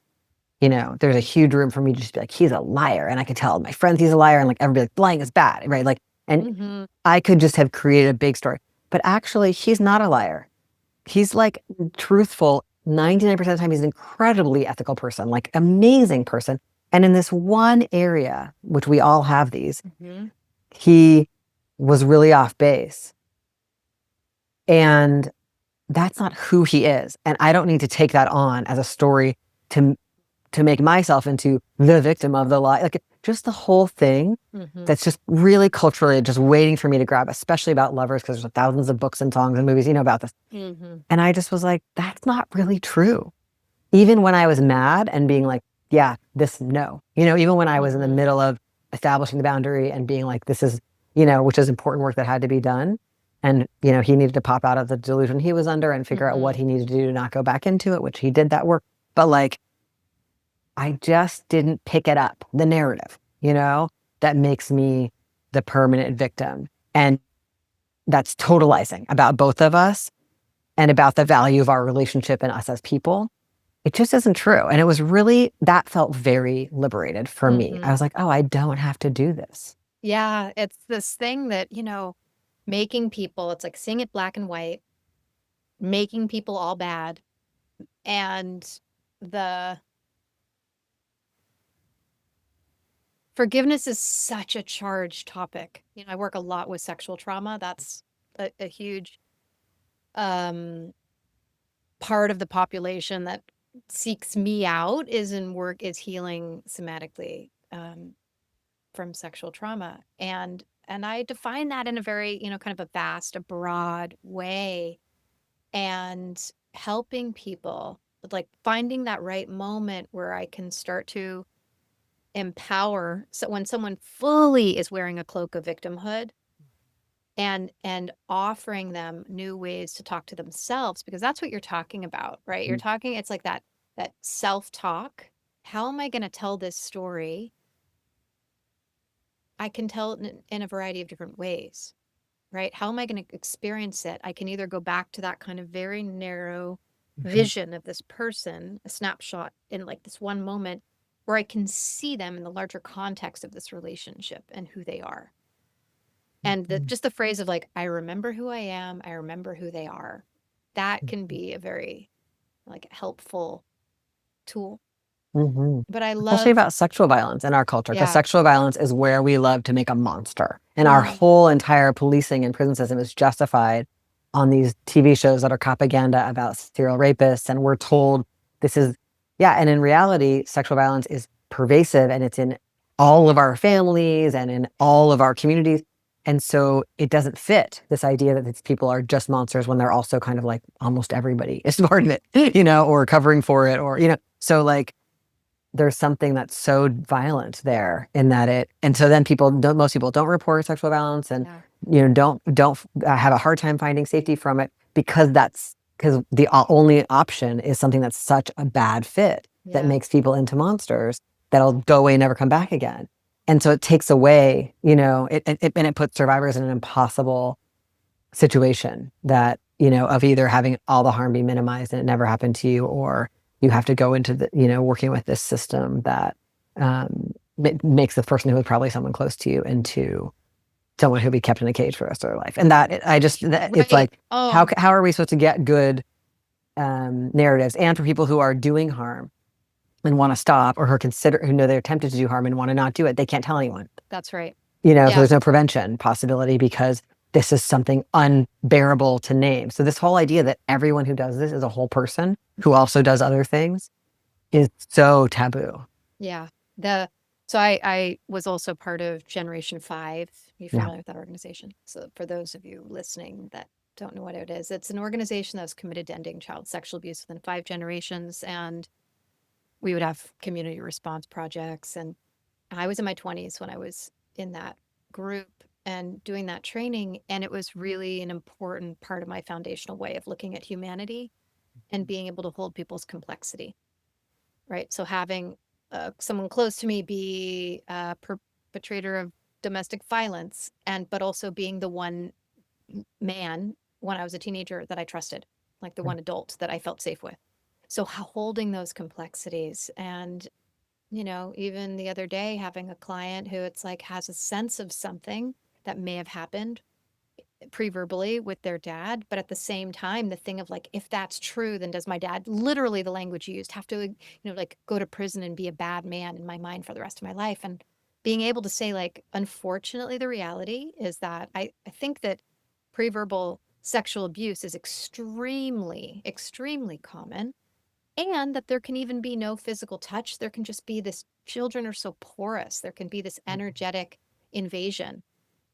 Speaker 3: there's a huge room for me to just be like, he's a liar. And I could tell my friends he's a liar, and like everybody like lying is bad, right? Like, and
Speaker 1: Mm-hmm.
Speaker 3: I could just have created a big story. But actually, he's not a liar. He's like truthful 99% of the time. He's an incredibly ethical person, like amazing person. And in this one area, which we all have these,
Speaker 1: Mm-hmm.
Speaker 3: he was really off base. And that's not who he is. And I don't need to take that on as a story to make myself into the victim of the lie. Like just the whole thing
Speaker 1: Mm-hmm.
Speaker 3: that's just really culturally just waiting for me to grab, especially about lovers, because there's thousands of books and songs and movies, about this.
Speaker 1: Mm-hmm.
Speaker 3: And I just was like, that's not really true. Even when I was mad and being like, yeah, no, even when I was in the middle of establishing the boundary and being like, this is, which is important work that had to be done. And, he needed to pop out of the delusion he was under and figure out what he needed to do to not go back into it, which he did that work. But like, I just didn't pick it up, the narrative, that makes me the permanent victim. And that's totalizing about both of us and about the value of our relationship and us as people. It just isn't true. And it was really, that felt very liberated for me. I was like, oh, I don't have to do this.
Speaker 1: Yeah, it's this thing that, making people, it's like seeing it black and white, making people all bad. And the forgiveness is such a charged topic. I work a lot with sexual trauma. That's a huge part of the population that seeks me out is healing somatically from sexual trauma. And I define that in a very, kind of a vast, a broad way, and helping people, like finding that right moment where I can start to empower. So when someone fully is wearing a cloak of victimhood, and offering them new ways to talk to themselves, because that's what you're talking about, right? You're talking, it's like that self-talk. How am I going to tell this story? I can tell it in a variety of different ways, right? How am I going to experience it? I can either go back to that kind of very narrow vision of this person, a snapshot in like this one moment, where I can see them in the larger context of this relationship and who they are. And just the phrase of like, I remember who I am, I remember who they are. That can be a very like helpful tool. But I
Speaker 3: Especially
Speaker 1: love,
Speaker 3: about sexual violence in our culture, because
Speaker 1: yeah.
Speaker 3: sexual violence is where we love to make a monster. And our whole entire policing and prison system is justified on these TV shows that are propaganda about serial rapists. And we're told this is, yeah. And in reality, sexual violence is pervasive, and it's in all of our families and in all of our communities. And so it doesn't fit this idea that these people are just monsters when they're also kind of like almost everybody is part of it, or covering for it, or, so like, there's something that's so violent there in that and so then most people don't report sexual violence, and don't have a hard time finding safety from it, because the only option is something that's such a bad fit that makes people into monsters that'll go away and never come back again. And so it takes away, and it puts survivors in an impossible situation that, of either having all the harm be minimized and it never happened to you, or you have to go into working with this system that makes the person who was probably someone close to you into someone who'll be kept in a cage for the rest of their life. And it's like, how are we supposed to get good narratives, and for people who are doing harm and want to stop, or who know they're tempted to do harm and want to not do it, they can't tell anyone.
Speaker 1: That's right.
Speaker 3: So there's no prevention possibility, because this is something unbearable to name. So this whole idea that everyone who does this is a whole person who also does other things is so taboo.
Speaker 1: Yeah. So I was also part of Generation 5. Are you familiar with that organization? So for those of you listening that don't know what it is, it's an organization that's committed to ending child sexual abuse within 5 generations. And we would have community response projects. And I was in my 20s when I was in that group and doing that training. And it was really an important part of my foundational way of looking at humanity and being able to hold people's complexity, right? So having someone close to me be a perpetrator of domestic violence, but also being the one man when I was a teenager that I trusted, like the one adult that I felt safe with. So holding those complexities, and even the other day having a client who it's like has a sense of something that may have happened pre-verbally with their dad, but at the same time the thing of like, if that's true, then does my dad, literally the language used, have to like go to prison and be a bad man in my mind for the rest of my life? And being able to say, like, unfortunately the reality is that I think that pre-verbal sexual abuse is extremely, extremely common, and that there can even be no physical touch. There can just be this, children are so porous, there can be this energetic invasion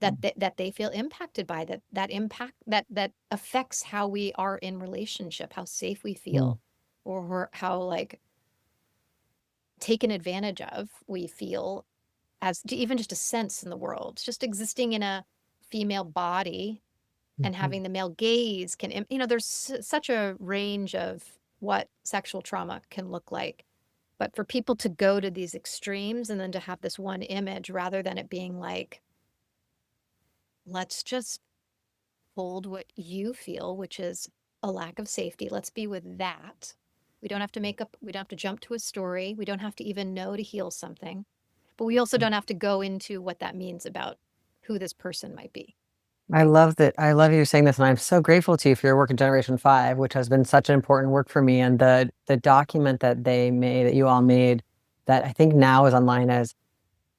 Speaker 1: that they feel impacted by, that impact that affects how we are in relationship, how safe we feel, or how like taken advantage of we feel, as to even just a sense in the world, just existing in a female body and having the male gaze can, there's such a range of what sexual trauma can look like. But for people to go to these extremes and then to have this one image, rather than it being like, let's just hold what you feel, which is a lack of safety. Let's be with that. We don't have to we don't have to jump to a story. We don't have to even know to heal something. But we also don't have to go into what that means about who this person might be.
Speaker 3: I love that. I love you saying this, and I'm so grateful to you for your work in Generation 5, which has been such an important work for me. And the document that they made, that you all made, that I think now is online as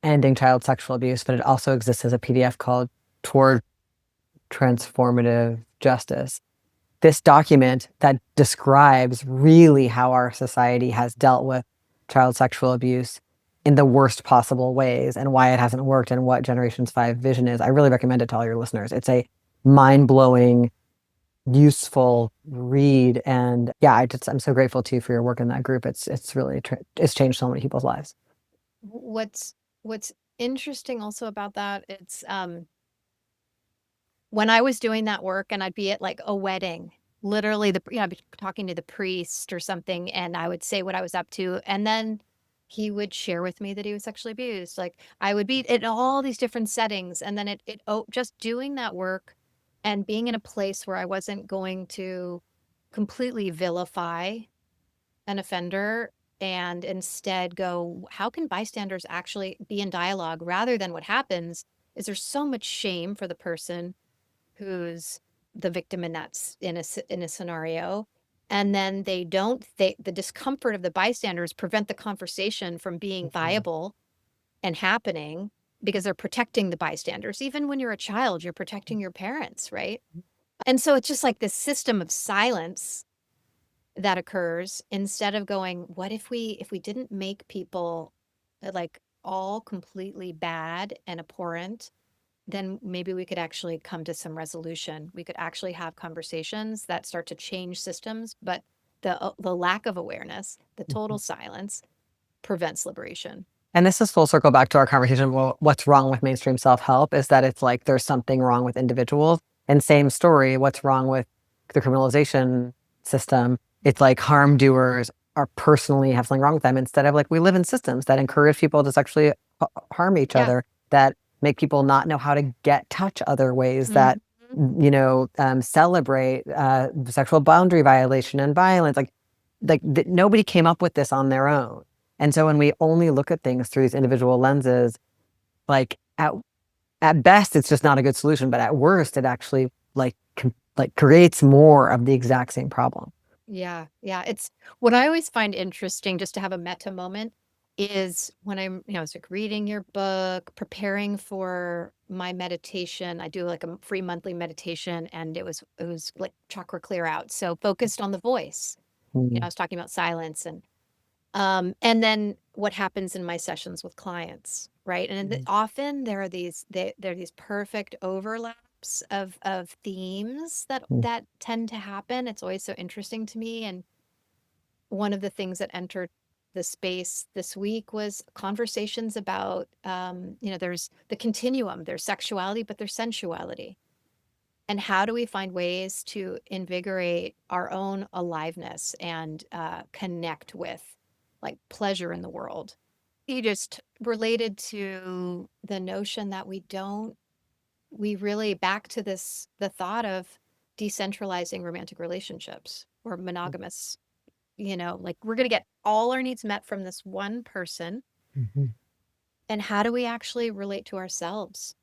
Speaker 3: Ending Child Sexual Abuse, but it also exists as a PDF called Toward Transformative Justice. This document that describes really how our society has dealt with child sexual abuse in the worst possible ways and why it hasn't worked and what Generations 5 vision is. I really recommend it to all your listeners. It's a mind-blowing, useful read. And yeah, I'm so grateful to you for your work in that group. It's really, it's changed so many people's lives.
Speaker 1: What's interesting also about that, it's when I was doing that work and I'd be at like a wedding, literally I'd be talking to the priest or something, and I would say what I was up to, and then he would share with me that he was sexually abused. Like, I would be in all these different settings, and then just doing that work and being in a place where I wasn't going to completely vilify an offender, and instead go, how can bystanders actually be in dialogue, rather than what happens is there's so much shame for the person who's the victim in in a scenario, and then the discomfort of the bystanders prevent the conversation from being viable and happening, because they're protecting the bystanders. Even when you're a child, you're protecting your parents, right? And so it's just like this system of silence that occurs, instead of going, what if we didn't make people like all completely bad and abhorrent, then maybe we could actually come to some resolution. We could actually have conversations that start to change systems, but the lack of awareness, the total silence, prevents liberation.
Speaker 3: And this is full circle back to our conversation. Well, what's wrong with mainstream self-help is that it's like there's something wrong with individuals. And same story, what's wrong with the criminalization system? It's like harm doers are personally have something wrong with them, instead of like, we live in systems that encourage people to sexually harm each other, that make people not know how to touch other ways, that celebrate sexual boundary violation and violence. Nobody came up with this on their own. And so when we only look at things through these individual lenses, like at best, it's just not a good solution. But at worst, it actually creates more of the exact same problem.
Speaker 1: Yeah. Yeah. It's what I always find interesting, just to have a meta moment, is when I'm, it's like reading your book, preparing for my meditation. I do like a free monthly meditation, and it was like chakra clear out. So focused on the voice. I was talking about silence, and then what happens in my sessions with clients, right? And often there are these perfect overlaps of themes that tend to happen. It's always so interesting to me. And one of the things that entered the space this week was conversations about, there's the continuum, there's sexuality, but there's sensuality. And how do we find ways to invigorate our own aliveness and connect with like pleasure in the world? you just related to the notion that we really back to the thought of decentralizing romantic relationships or monogamous, like we're going to get all our needs met from this one person.
Speaker 3: Mhm.
Speaker 1: And how do we actually relate to ourselves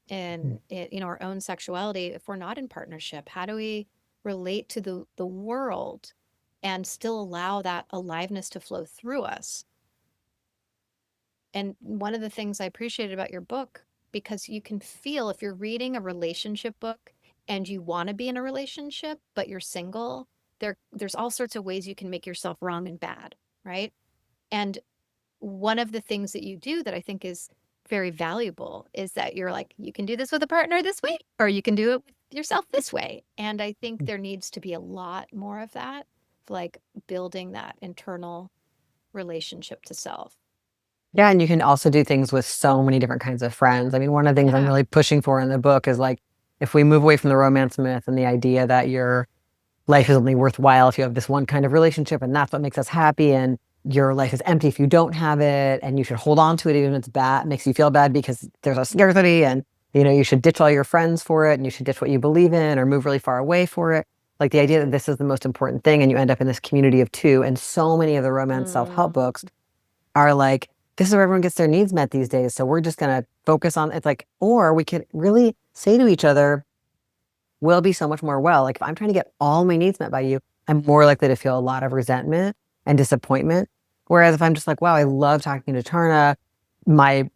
Speaker 1: and our own sexuality if we're not in partnership? How do we relate to the world and still allow that aliveness to flow through us? And one of the things I appreciated about your book, because you can feel if you're reading a relationship book and you want to be in a relationship, but you're single, there's all sorts of ways you can make yourself wrong and bad, right? And one of the things that you do that I think is very valuable is that you're like, you can do this with a partner this way, or you can do it with yourself this way. And I think there needs to be a lot more of that, like building that internal relationship to self.
Speaker 3: Yeah, and you can also do things with so many different kinds of friends. I mean, one of the things I'm
Speaker 1: Yeah.
Speaker 3: really pushing for in the book is like, if we move away from the romance myth and the idea that your life is only worthwhile if you have this one kind of relationship and that's what makes us happy, and your life is empty if you don't have it, and you should hold on to it even if it's bad, makes you feel bad because there's a scarcity, and you should ditch all your friends for it, and you should ditch what you believe in or move really far away for it. Like the idea that this is the most important thing, and you end up in this community of two, and so many of the romance self-help books are like, this is where everyone gets their needs met these days. So we're just going to focus on it's like, or we could really say to each other, we'll be so much more well. Like if I'm trying to get all my needs met by you, I'm more likely to feel a lot of resentment and disappointment. Whereas if I'm just like, wow, I love talking to Tarna, my,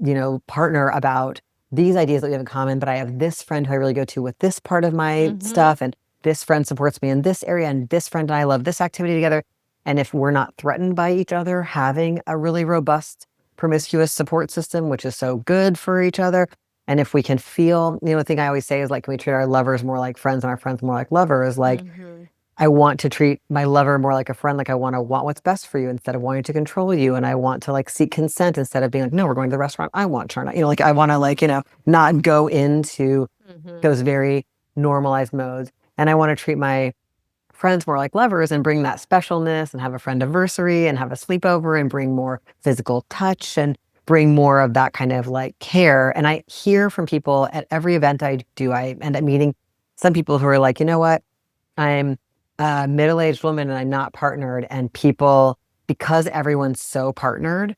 Speaker 3: partner, about these ideas that we have in common, but I have this friend who I really go to with this part of my stuff, and this friend supports me in this area, and this friend and I love this activity together. And if we're not threatened by each other, having a really robust, promiscuous support system, which is so good for each other. And if we can feel, the thing I always say is like, can we treat our lovers more like friends and our friends more like lovers? Like, I want to treat my lover more like a friend. Like I want what's best for you instead of wanting to control you. And I want to like seek consent instead of being like, no, we're going to the restaurant. I want Charna. Like I want to like, not go into those very normalized modes. And I want to treat my friends more like lovers and bring that specialness and have a friend anniversary and have a sleepover and bring more physical touch and bring more of that kind of like care. And I hear from people at every event I do, I end up meeting some people who are like, you know what? I'm a middle-aged woman and I'm not partnered. And people, because everyone's so partnered,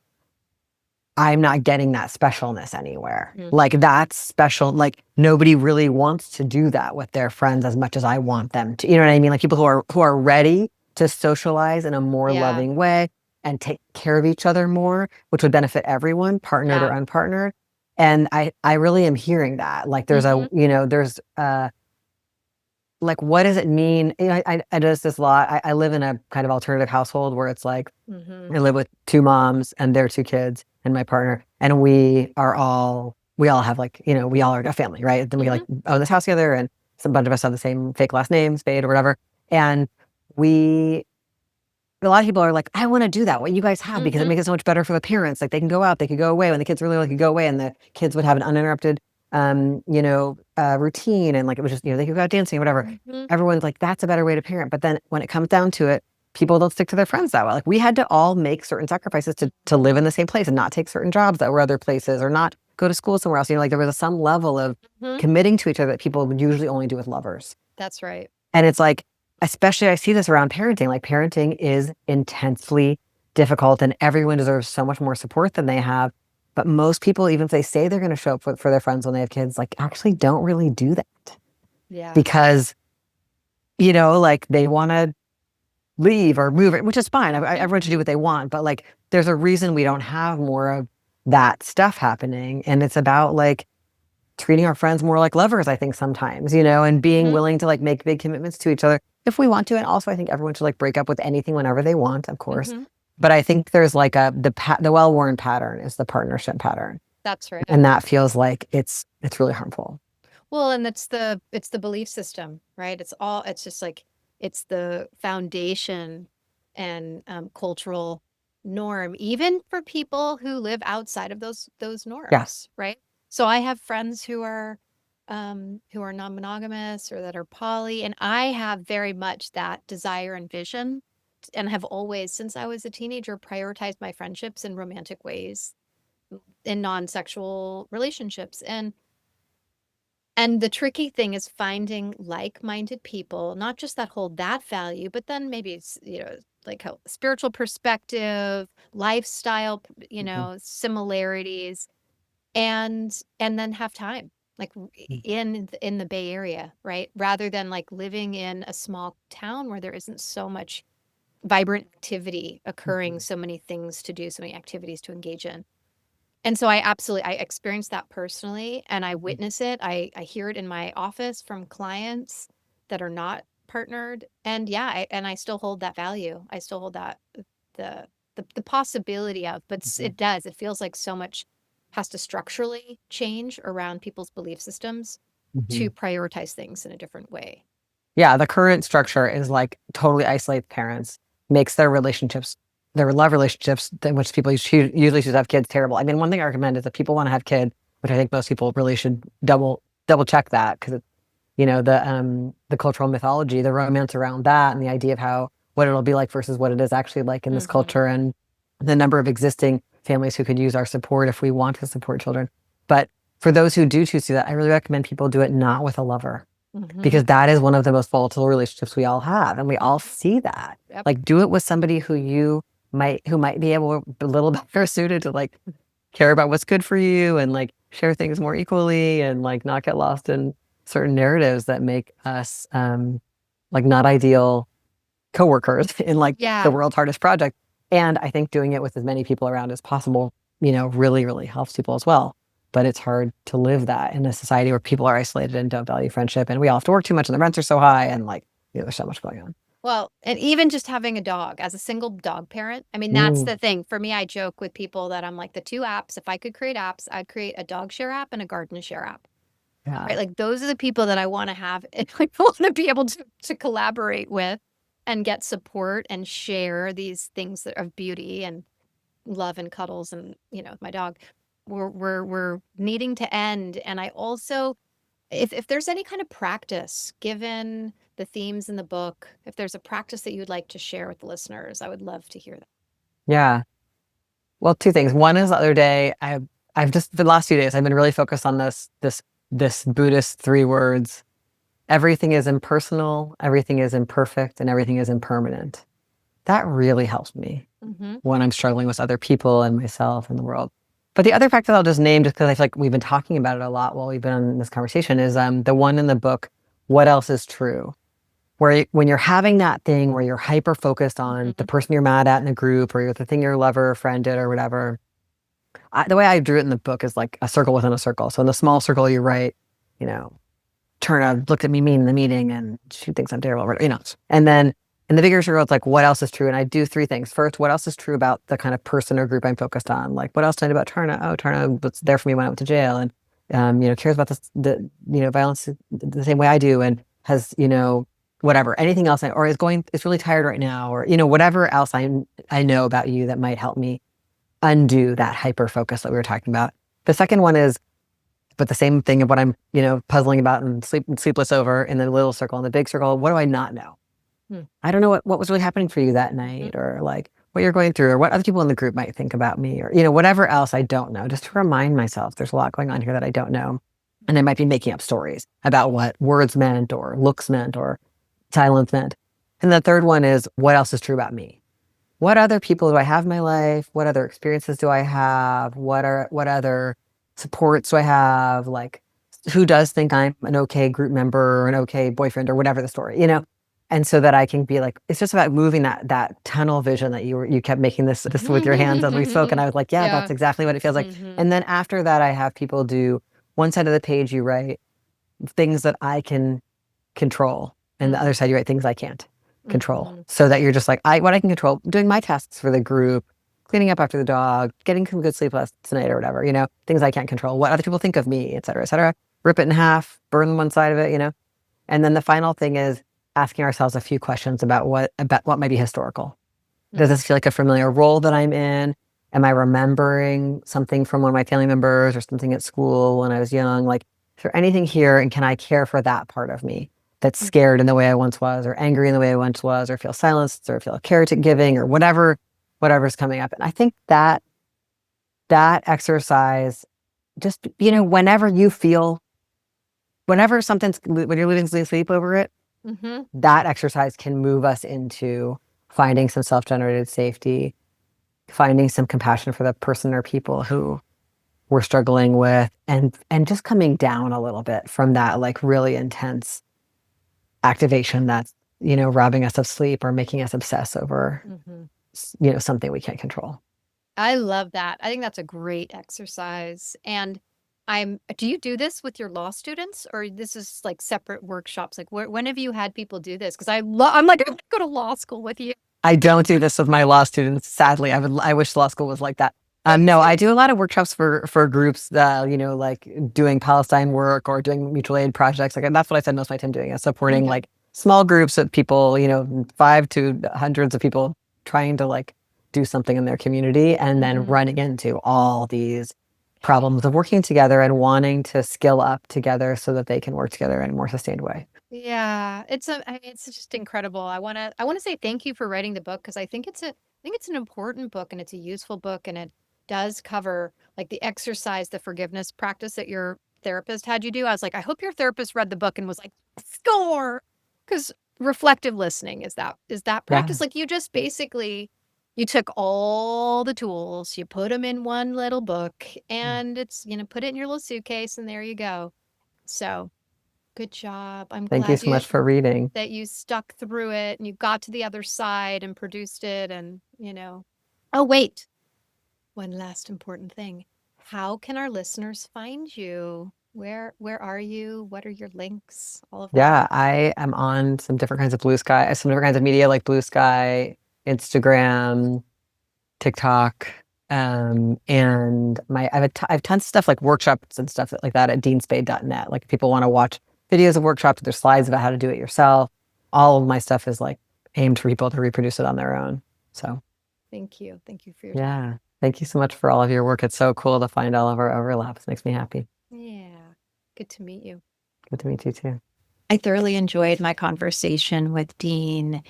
Speaker 3: I'm not getting that specialness anywhere. Like that's special. Like nobody really wants to do that with their friends as much as I want them to. You know what I mean? Like people who are ready to socialize in a more loving way and take care of each other more, which would benefit everyone, partnered or unpartnered. And I really am hearing that. Like there's like, what does it mean? I notice this a lot. I live in a kind of alternative household where it's like, I live with two moms and their two kids and my partner, and we all have like, we all are a family, right? Then we like own this house together, and some bunch of us have the same fake last name, Spade or whatever. And a lot of people are like, I want to do that, what you guys have, because it makes it so much better for the parents. Like they can go out, they could go away when the kids really like could go away, and the kids would have an uninterrupted routine, and like it was just, they could go out dancing or whatever. Everyone's like, that's a better way to parent. But then when it comes down to it, people don't stick to their friends that well. Like we had to all make certain sacrifices to live in the same place and not take certain jobs that were other places or not go to school somewhere else. Like there was some level of committing to each other that people would usually only do with lovers.
Speaker 1: That's right.
Speaker 3: And it's like, especially I see this around parenting. Like parenting is intensely difficult and everyone deserves so much more support than they have. But most people, even if they say they're going to show up for their friends when they have kids, like actually don't really do that.
Speaker 1: Yeah.
Speaker 3: Because, like they want to leave or move it, which is fine. Everyone should do what they want. But like, there's a reason we don't have more of that stuff happening. And it's about like treating our friends more like lovers, I think sometimes, and being willing to like make big commitments to each other if we want to. And also I think everyone should like break up with anything whenever they want, of course. But I think there's like the well-worn pattern is the partnership pattern.
Speaker 1: That's right.
Speaker 3: And that feels like it's really harmful.
Speaker 1: Well, and it's the belief system, right? It's just like, it's the foundation and cultural norm, even for people who live outside of those norms.
Speaker 3: Yes.
Speaker 1: Right. So I have friends who are non-monogamous or that are poly, and I have very much that desire and vision and have always, since I was a teenager, prioritized my friendships in romantic ways, in non-sexual relationships. And the tricky thing is finding like-minded people, not just that hold that value, but then maybe it's, like a spiritual perspective, lifestyle, similarities, and then have time, like in the Bay Area, right? Rather than like living in a small town where there isn't so much vibrant activity occurring, so many things to do, so many activities to engage in. And so I experienced that personally, and I witness it. I hear it in my office from clients that are not partnered. And yeah, and I still hold that value. I still hold that the the possibility of, but it does. It feels like so much has to structurally change around people's belief systems to prioritize things in a different way.
Speaker 3: Yeah, the current structure is like totally isolates parents, makes their relationships, their love relationships, in which people usually should have kids, terrible. I mean, one thing I recommend is if people want to have kids, which I think most people really should double check that, because the cultural mythology, the romance around that, and the idea of how what it'll be like versus what it is actually like in this culture, and the number of existing families who could use our support if we want to support children. But for those who do choose to do that, I really recommend people do it not with a lover. Because that is one of the most volatile relationships we all have, and we all see that.
Speaker 1: Yep.
Speaker 3: Like, do it with somebody who might be able, a little better suited to like care about what's good for you, and like share things more equally, and like not get lost in certain narratives that make us like not ideal coworkers in like the world's hardest project. And I think doing it with as many people around as possible, really, really helps people as well. But it's hard to live that in a society where people are isolated and don't value friendship, and we all have to work too much and the rents are so high, and like, there's so much going on.
Speaker 1: Well, and even just having a dog, as a single dog parent, I mean, that's the thing. For me, I joke with people that I'm like, the two apps, if I could create apps, I'd create a dog share app and a garden share app.
Speaker 3: Yeah.
Speaker 1: Right? Like, those are the people that I want to have, and I want to be able to collaborate with and get support and share these things that of beauty and love and cuddles, and my dog. We're needing to end. And I also, if there's any kind of practice, given the themes in the book, if there's a practice that you would like to share with the listeners, I would love to hear that.
Speaker 3: Yeah. Well, two things. One is the other day, I've just, the last few days, I've been really focused on this Buddhist 3 words. Everything is impersonal, everything is imperfect, and everything is impermanent. That really helps me when I'm struggling with other people and myself and the world. But the other practice I'll just name, just because I feel like we've been talking about it a lot while we've been on this conversation, is the one in the book, What Else is True? Where when you're having that thing where you're hyper focused on the person you're mad at in the group, or the thing your lover or friend did or whatever. The way I drew it in the book is like a circle within a circle. So in the small circle, you write, Turna looked at me mean in the meeting and she thinks I'm terrible, And then in the bigger circle, it's like, what else is true? And I do 3 things. First, what else is true about the kind of person or group I'm focused on? Like, what else do I know about Turna? Oh, Turna was there for me when I went to jail, and cares about the violence the same way I do, and has whatever, anything else, or is really tired right now, or whatever else I know about you that might help me undo that hyper focus that we were talking about. The second one is, but the same thing of what I'm puzzling about and sleepless over in the little circle. In the big circle, what do I not know? I don't know what was really happening for you that night, or like what you're going through, or what other people in the group might think about me, or whatever else I don't know, just to remind myself there's a lot going on here that I don't know. And I might be making up stories about what words meant, or looks meant, or silence meant. And the third one is, what else is true about me? What other people do I have in my life? What other experiences do I have? What other supports do I have? Like, who does think I'm an okay group member, or an okay boyfriend, or whatever the story, And so that I can be like, it's just about moving that tunnel vision that you kept making this with your hands as we spoke. And I was like, yeah, that's exactly what it feels like. And then after that, I have people do one side of the page, you write things that I can control. And the other side, you write things I can't control. So that you're just like, what I can control, doing my tasks for the group, cleaning up after the dog, getting some good sleep last night or whatever, things I can't control, what other people think of me, et cetera, et cetera. Rip it in half, burn one side of it, And then the final thing is asking ourselves a few questions about what might be historical. Does this feel like a familiar role that I'm in? Am I remembering something from one of my family members, or something at school when I was young? Like, is there anything here, and can I care for that part of me? that's scared in the way I once was, or angry in the way I once was, or feel silenced, or feel caregiving, or whatever's coming up. And I think that exercise, just, whenever when you're losing sleep over it, that exercise can move us into finding some self-generated safety, finding some compassion for the person or people who we're struggling with, and just coming down a little bit from that like really intense activation that's, robbing us of sleep or making us obsess over, something we can't control.
Speaker 1: I love that. I think that's a great exercise. And do you do this with your law students, or this is like separate workshops? Like when have you had people do this? Because I'm like, I want to go to law school with you.
Speaker 3: I don't do this with my law students. Sadly, I wish law school was like that. No, I do a lot of workshops for groups that, like doing Palestine work or doing mutual aid projects. Like that's what I spend most of my time doing, is supporting like small groups of people, 5 to hundreds of people trying to like do something in their community, and then running into all these problems of working together and wanting to skill up together so that they can work together in a more sustained way.
Speaker 1: Yeah, it's just incredible. I want to say thank you for writing the book, because I think it's an important book, and it's a useful book, and it does cover like the exercise, the forgiveness practice that your therapist had you do. I was like, I hope your therapist read the book and was like, score, because reflective listening is that practice. Like you just basically you took all the tools, you put them in one little book, and it's put it in your little suitcase, and there you go. So. Good job. I'm
Speaker 3: Thank you
Speaker 1: glad
Speaker 3: so much for reading.
Speaker 1: that you stuck through it and you got to the other side and produced it, and, Oh, wait. One last important thing. How can our listeners find you? Where are you? What are your links? All of that.
Speaker 3: Yeah, I am on some different kinds of media, like Blue Sky, Instagram, TikTok, and I have tons of stuff like workshops and stuff like that at deanspade.net. Like if people want to watch videos of workshops, there's slides about how to do it yourself. All of my stuff is like aimed for people to reproduce it on their own. So
Speaker 1: thank you for your time.
Speaker 3: Yeah, thank you so much for all of your work. It's so cool to find all of our overlaps. Makes me happy.
Speaker 1: Yeah, good to meet you.
Speaker 3: Good to meet you too.
Speaker 1: I thoroughly enjoyed my conversation with Dean,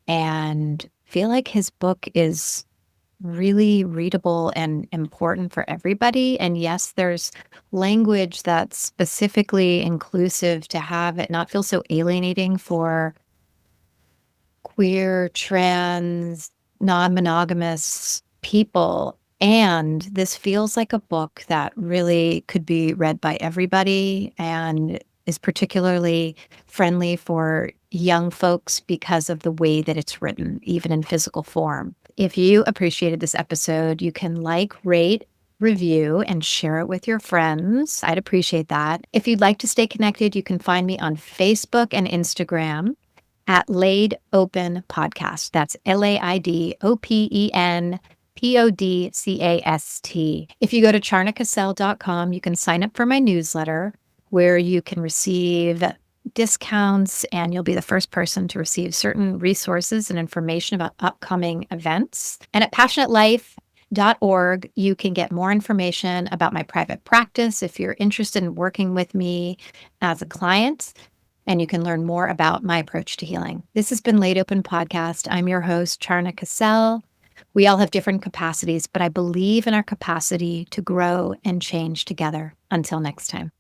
Speaker 1: and feel like his book is really readable and important for everybody. And yes, there's language that's specifically inclusive to have it not feel so alienating for queer, trans, non-monogamous people. And this feels like a book that really could be read by everybody and is particularly friendly for young folks because of the way that it's written, even in physical form. If you appreciated this episode, you can rate, review, and share it with your friends. I'd appreciate that. If you'd like to stay connected, you can find me on Facebook and Instagram at LaidOPEN Podcast. That's LaidOPEN Podcast. If you go to charnacassell.com, you can sign up for my newsletter, where you can receive discounts, and you'll be the first person to receive certain resources and information about upcoming events. And at passionatelife.org, you can get more information about my private practice if you're interested in working with me as a client, and you can learn more about my approach to healing. This has been LaidOPEN Podcast. I'm your host, Charna Cassell. We all have different capacities, but I believe in our capacity to grow and change together. Until next time.